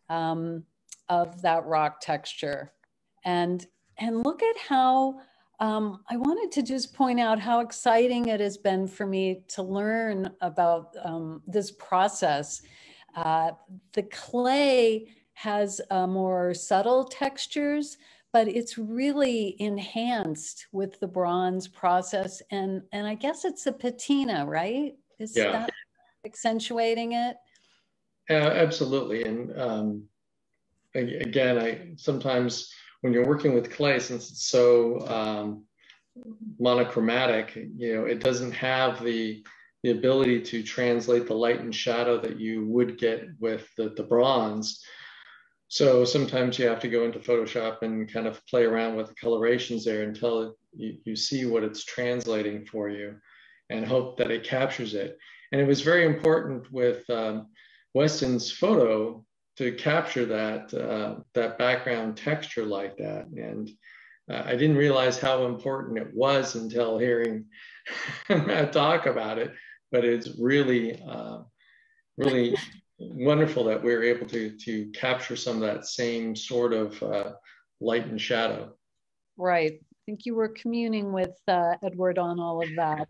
Speaker 1: of that rock texture. And look at how, I wanted to just point out how exciting it has been for me to learn about this process. The clay has more subtle textures, but it's really enhanced with the bronze process. And I guess it's a patina, right? Is that accentuating it?
Speaker 5: Absolutely. And again, sometimes when you're working with clay, since it's so monochromatic, it doesn't have the ability to translate the light and shadow that you would get with the bronze. So sometimes you have to go into Photoshop and kind of play around with the colorations there until you see what it's translating for you, and hope that it captures it. And it was very important with Weston's photo to capture that background texture like that. And I didn't realize how important it was until hearing Matt talk about it, but it's really, really wonderful that we were able to capture some of that same sort of light and shadow.
Speaker 1: Right. I think you were communing with Edward on all of that.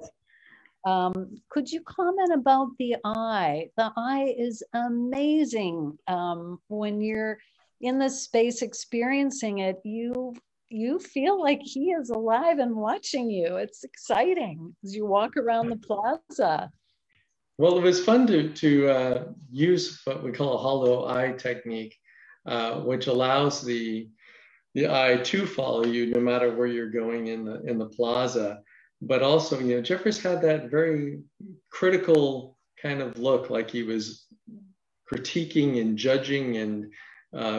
Speaker 1: Could you comment about the eye? The eye is amazing. When you're in the space experiencing it, you feel like he is alive and watching you. It's exciting as you walk around the plaza.
Speaker 5: Well, it was fun to use what we call a hollow eye technique, which allows the eye to follow you no matter where you're going in the plaza. But also, Jeffers had that very critical kind of look, like he was critiquing and judging and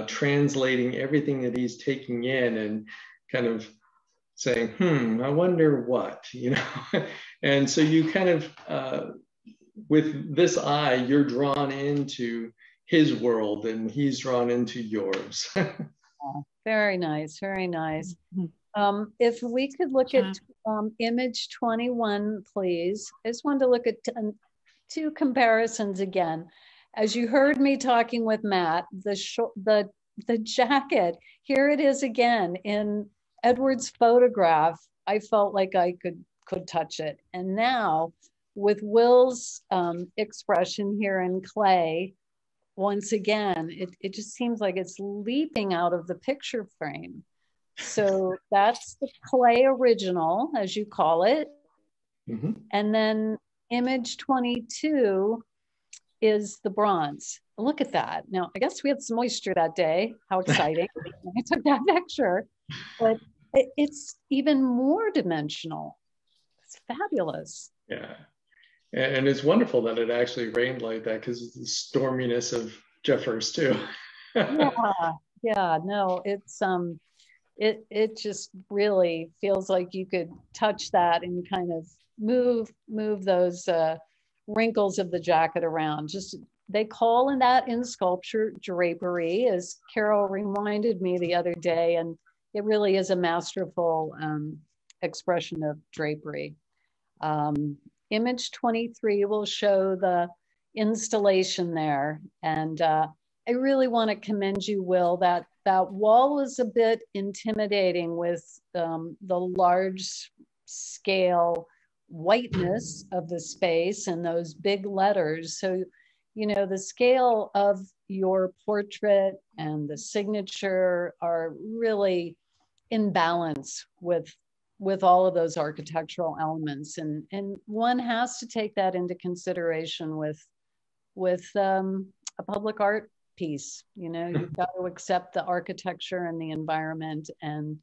Speaker 5: translating everything that he's taking in, and kind of saying, I wonder what, And so you kind of, with this eye, you're drawn into his world and he's drawn into yours.
Speaker 1: Very nice, very nice. If we could look at image 21, please. I just wanted to look at two comparisons again. As you heard me talking with Matt, the jacket, here it is again in Edward's photograph. I felt like I could touch it. And now with Will's expression here in clay, once again, it just seems like it's leaping out of the picture frame. So that's the clay original, as you call it.
Speaker 5: Mm-hmm.
Speaker 1: And then image 22 is the bronze. Look at that. Now, I guess we had some moisture that day. How exciting. I took that picture. But it's even more dimensional. It's fabulous.
Speaker 5: Yeah. And it's wonderful that it actually rained like that because of the storminess of Jeffers too.
Speaker 1: Yeah, no, it's it just really feels like you could touch that and kind of move those wrinkles of the jacket around. Just they call that in sculpture drapery, as Carol reminded me the other day, and it really is a masterful expression of drapery. Image 23 will show the installation there. And I really want to commend you, Will. That wall is a bit intimidating with the large scale whiteness of the space and those big letters. So, you know, the scale of your portrait and the signature are really in balance with all of those architectural elements, and one has to take that into consideration with a public art piece. You know, you've got to accept the architecture and the environment and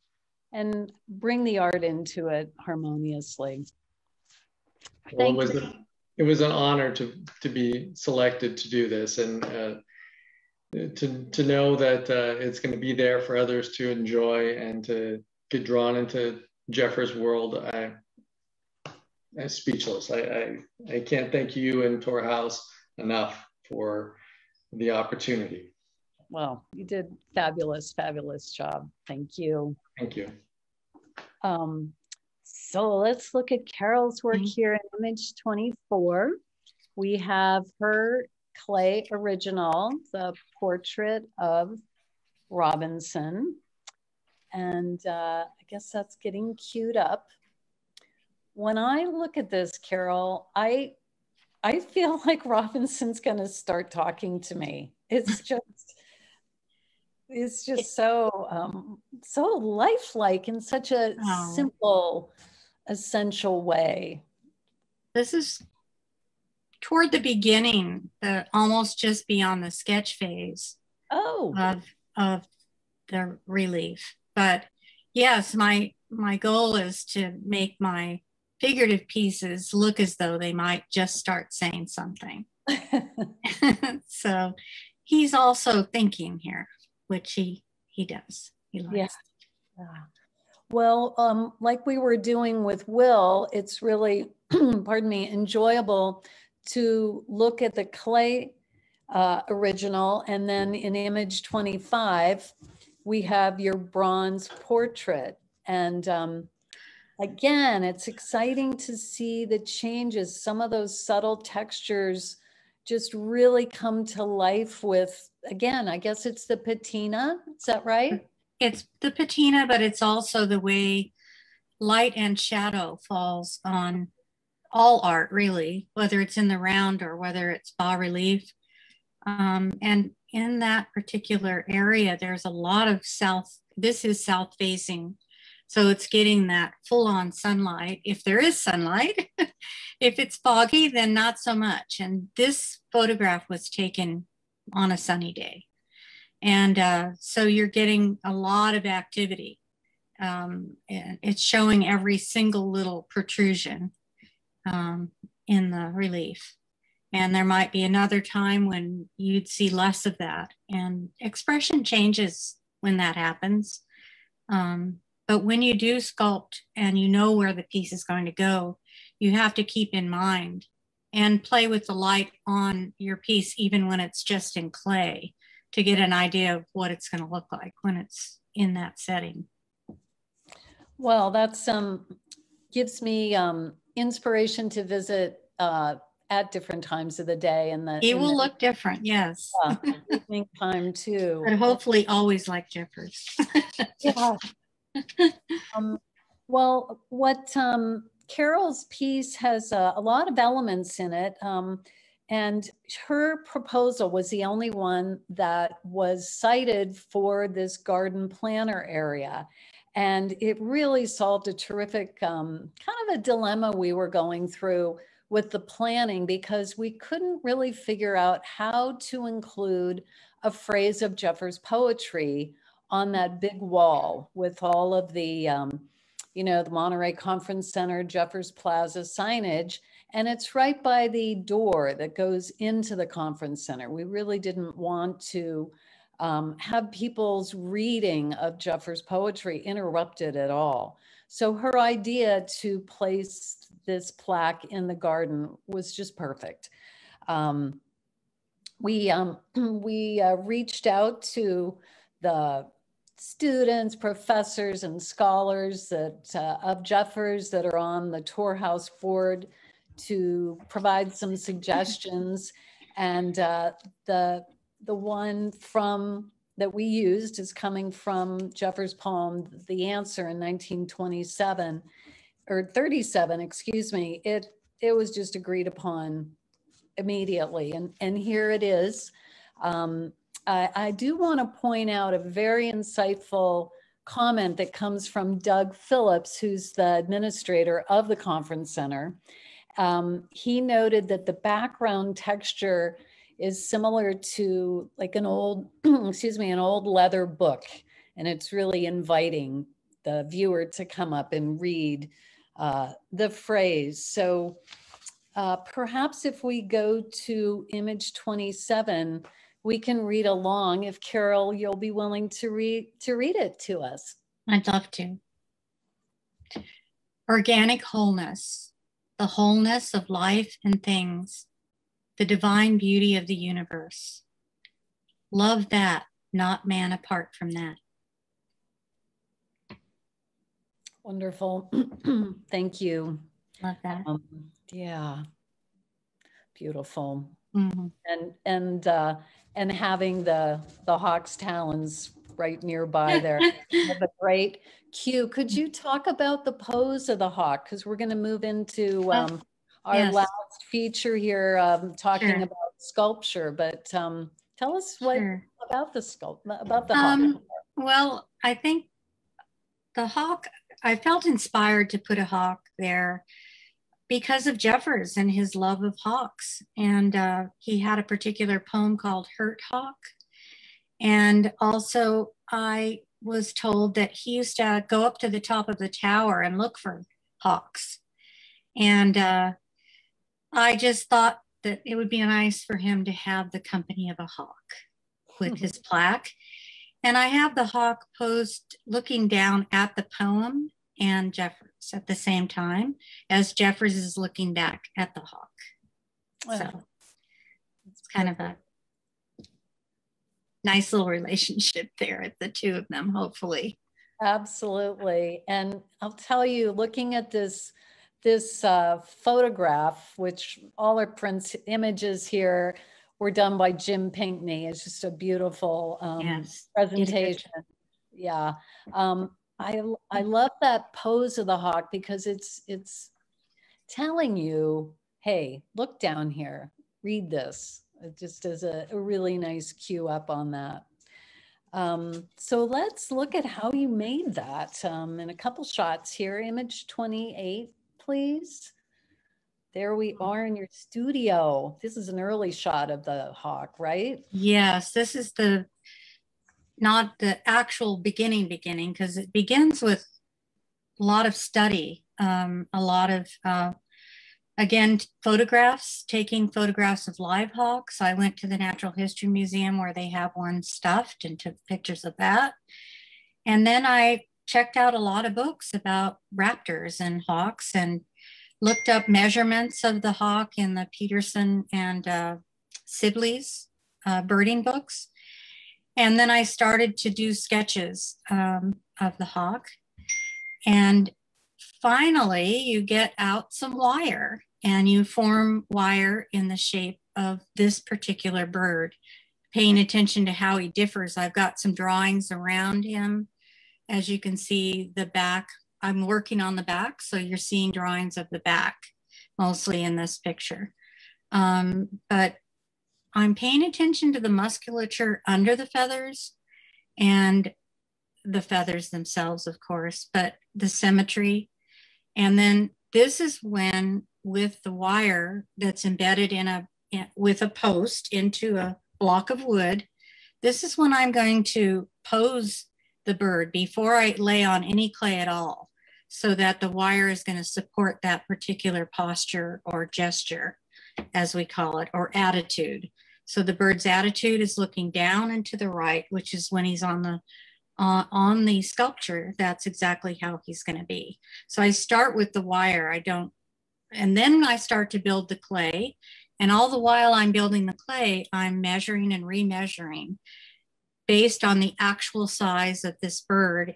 Speaker 1: bring the art into it harmoniously.
Speaker 5: Well, it was an honor to be selected to do this, and to know that it's going to be there for others to enjoy and to get drawn into Jeffers' world. I'm speechless. I can't thank you and Tor House enough for the opportunity.
Speaker 1: Well, you did fabulous job. Thank you.
Speaker 5: Thank you.
Speaker 1: So let's look at Carol's work here in image 24. We have her clay original, the portrait of Robinson. And I guess that's getting queued up. When I look at this, Carol, I feel like Robinson's going to start talking to me. It's just so lifelike in such a simple, essential way.
Speaker 4: This is toward the beginning, almost just beyond the sketch phase of the relief. But yes, my goal is to make my figurative pieces look as though they might just start saying something. So he's also thinking here, which he does. He likes.
Speaker 1: Yeah. Well, like we were doing with Will, it's really, pardon me, enjoyable to look at the clay original, and then in image 25, we have your bronze portrait. And again, it's exciting to see the changes. Some of those subtle textures just really come to life with, again, I guess it's the patina. Is that right?
Speaker 4: It's the patina, but it's also the way light and shadow falls on all art, really, whether it's in the round or whether it's bas-relief. And in that particular area, there's a lot of this is south facing. So it's getting that full on sunlight, if there is sunlight. If it's foggy, then not so much. And this photograph was taken on a sunny day. And so you're getting a lot of activity. And it's showing every single little protrusion in the relief. And there might be another time when you'd see less of that. And expression changes when that happens. But when you do sculpt and you know where the piece is going to go, you have to keep in mind and play with the light on your piece, even when it's just in clay, to get an idea of what it's going to look like when it's in that setting.
Speaker 1: Well, that's gives me inspiration to visit at different times of the day, and
Speaker 4: it will look different, yes.
Speaker 1: Evening time too,
Speaker 4: but hopefully always like Jeffers.
Speaker 1: Yeah. Well, what Carol's piece has a lot of elements in it, And her proposal was the only one that was cited for this garden planner area. And it really solved a terrific kind of a dilemma we were going through with the planning, because we couldn't really figure out how to include a phrase of Jeffers' poetry on that big wall with all of the, the Monterey Conference Center, Jeffers Plaza signage. And it's right by the door that goes into the conference center. We really didn't want to have people's reading of Jeffers' poetry interrupted at all. So her idea to place this plaque in the garden was just perfect. We reached out to the students, professors, and scholars that of Jeffers that are on the Tor House board to provide some suggestions. And the one that we used is coming from Jeffers' poem, The Answer, in 1927, or 37, excuse me. It was just agreed upon immediately. And here it is. I do want to point out a very insightful comment that comes from Doug Phillips, who's the administrator of the conference center. He noted that the background texture is similar to like an old, an old leather book. And it's really inviting the viewer to come up and read the phrase. So perhaps if we go to image 27, we can read along. If Carol, you'll be willing to read it to us.
Speaker 4: I'd love to. Organic wholeness, the wholeness of life and things, the divine beauty of the universe. Love that, not man apart from that.
Speaker 1: Wonderful. Thank you.
Speaker 4: Love that.
Speaker 1: Yeah, beautiful.
Speaker 4: Mm-hmm.
Speaker 1: And having the hawk's talons right nearby there. Have a great cue. Could you talk about the pose of the hawk? Because we're going to move into our last feature here, talking about sculpture. But tell us about the hawk.
Speaker 4: Well, I think the hawk, I felt inspired to put a hawk there because of Jeffers and his love of hawks. And he had a particular poem called Hurt Hawk. And also I was told that he used to go up to the top of the tower and look for hawks. And I just thought that it would be nice for him to have the company of a hawk with his plaque. And I have the hawk posed looking down at the poem and Jeffers at the same time as Jeffers is looking back at the hawk. So it's kind of a nice little relationship there at the two of them, hopefully.
Speaker 1: Absolutely. And I'll tell you, looking at this photograph, which all our images here were done by Jim Pinkney. It's just a beautiful presentation. Yeah. I love that pose of the hawk because it's telling you, hey, look down here, read this. It just is a really nice cue up on that. So let's look at how you made that in a couple shots here. Image 28, please. There we are in your studio. This is an early shot of the hawk, right?
Speaker 4: Yes, this is not the actual beginning, because it begins with a lot of study, a lot of, again, photographs, taking photographs of live hawks. I went to the Natural History Museum where they have one stuffed and took pictures of that. And then I checked out a lot of books about raptors and hawks and looked up measurements of the hawk in the Peterson and Sibley's birding books. And then I started to do sketches of the hawk. And finally, you get out some wire and you form wire in the shape of this particular bird, paying attention to how he differs. I've got some drawings around him. As you can see, the back, I'm working on the back. So you're seeing drawings of the back, mostly in this picture. But I'm paying attention to the musculature under the feathers and the feathers themselves, of course, but the symmetry. And then this is when, with the wire that's embedded with a post into a block of wood, this is when I'm going to pose the bird before I lay on any clay at all, so that the wire is going to support that particular posture or gesture, as we call it, or attitude. So the bird's attitude is looking down and to the right, which is when he's on the sculpture. That's exactly how he's going to be. So I start with the wire. And then I start to build the clay. And all the while I'm building the clay, I'm measuring and remeasuring based on the actual size of this bird.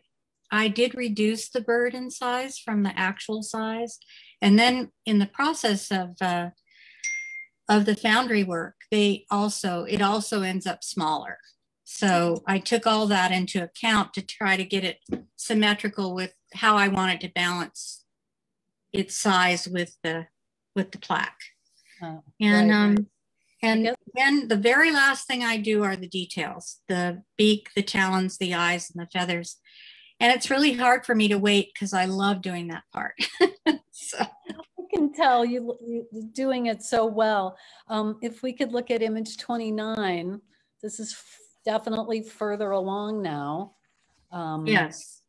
Speaker 4: I did reduce the bird in size from the actual size. And then in the process of the foundry work, it also ends up smaller. So I took all that into account to try to get it symmetrical with how I wanted to balance its size with the plaque.
Speaker 1: Oh,
Speaker 4: and
Speaker 1: right.
Speaker 4: And then the very last thing I do are the details: the beak, the talons, the eyes, and the feathers. And it's really hard for me to wait because I love doing that part. So.
Speaker 1: I can tell you're doing it so well. If we could look at image 29, this is definitely further along now.
Speaker 4: Yes.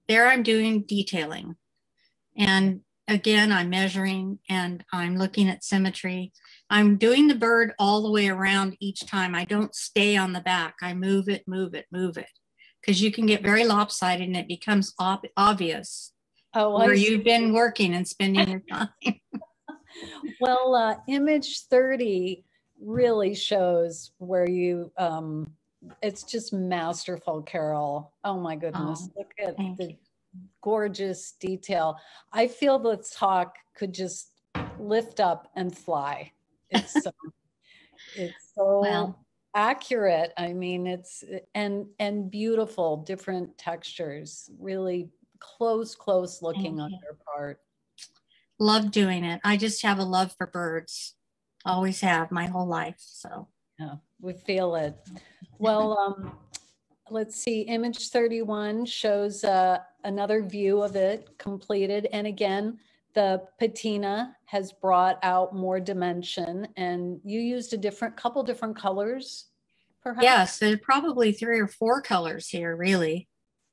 Speaker 4: There I'm doing detailing. And again, I'm measuring and I'm looking at symmetry. I'm doing the bird all the way around each time. I don't stay on the back. I move it, move it, move it. Because you can get very lopsided and it becomes obvious where you've been working and spending your time.
Speaker 1: Well, image 30 really shows where you, it's just masterful, Carol. Oh my goodness, look at the gorgeous detail. I feel the talk could just lift up and fly. It's so, well, accurate. I mean, it's, and beautiful, different textures, really close looking on your part.
Speaker 4: Love doing it. I just have a love for birds. Always have my whole life. So
Speaker 1: yeah, we feel it. Well, let's see. Image 31 shows another view of it completed. And again, the patina has brought out more dimension, and you used couple different colors, perhaps?
Speaker 4: Yes, there's probably 3 or 4 colors here, really,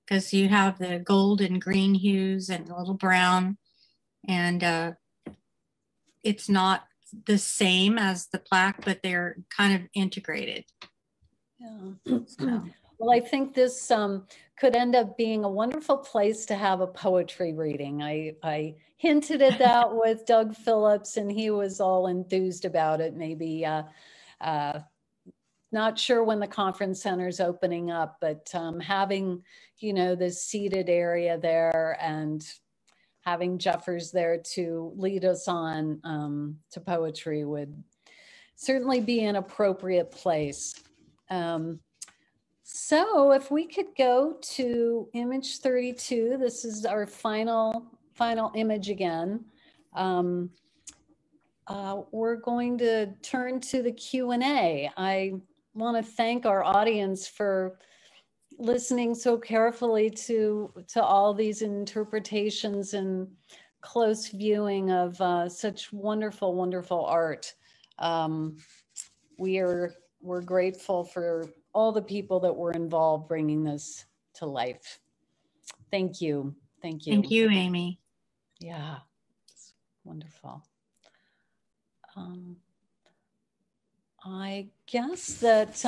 Speaker 4: because you have the gold and green hues and a little brown, and it's not the same as the plaque, but they're kind of integrated.
Speaker 1: Yeah. So. Well, I think this could end up being a wonderful place to have a poetry reading. I hinted at that with Doug Phillips, and he was all enthused about it. Maybe not sure when the conference center is opening up, but having, this seated area there and having Jeffers there to lead us on to poetry would certainly be an appropriate place. So if we could go to image 32, this is our final image again. We're going to turn to the Q&A. I want to thank our audience for listening so carefully to all these interpretations and close viewing of such wonderful, wonderful art. We're grateful for all the people that were involved bringing this to life. Thank you. Thank you.
Speaker 4: Thank you, Amy.
Speaker 1: Yeah, it's wonderful. I guess that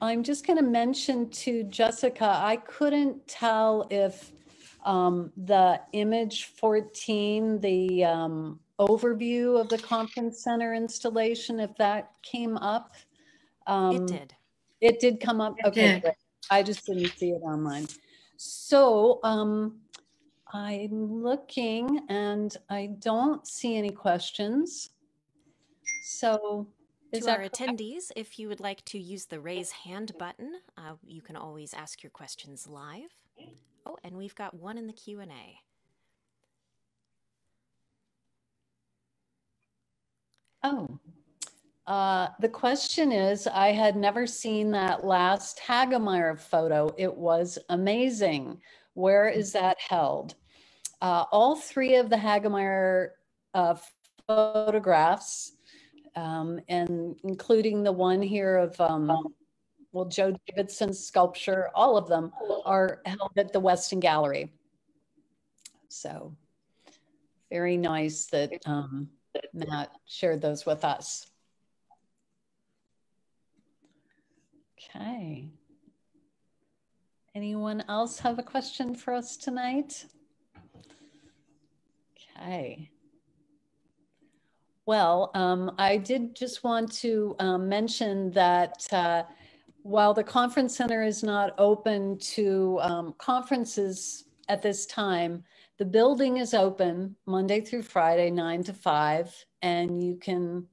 Speaker 1: I'm just going to mention to Jessica, I couldn't tell if the image 14, the overview of the conference center installation, if that came up.
Speaker 6: It did.
Speaker 1: It did come up. Okay, great. I just didn't see it online. So I'm looking and I don't see any questions. So
Speaker 6: to our attendees, if you would like to use the raise hand button, you can always ask your questions live. Oh, and we've got one in the Q&A.
Speaker 1: Oh, the question is, I had never seen that last Hagemeyer photo. It was amazing. Where is that held? All three of the Hagemeyer photographs, and including the one here of, well, Joe Davidson's sculpture, all of them are held at the Weston Gallery. So very nice that Matt shared those with us. Okay. Anyone else have a question for us tonight? Okay. Well, I did just want to mention that while the conference center is not open to conferences at this time, the building is open Monday through Friday, 9 to 5, and you can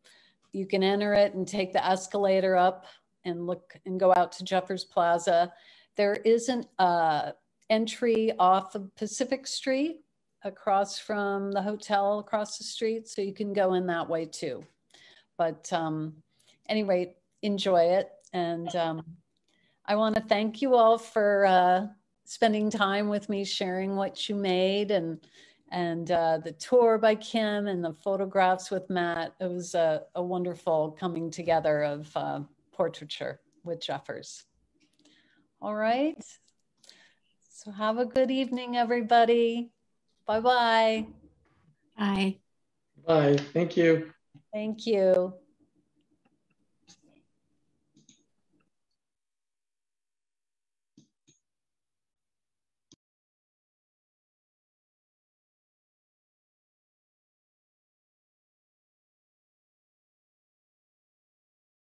Speaker 1: enter it and take the escalator up and look and go out to Jeffers Plaza. There is an entry off of Pacific Street across from the hotel across the street, so you can go in that way too. But anyway, enjoy it. And I want to thank you all for spending time with me, sharing what you made, and the tour by Kim and the photographs with Matt. It was a wonderful coming together of portraiture with Jeffers. All right. So have a good evening, everybody. Bye-bye.
Speaker 4: Bye.
Speaker 5: Bye. Thank you.
Speaker 1: Thank you.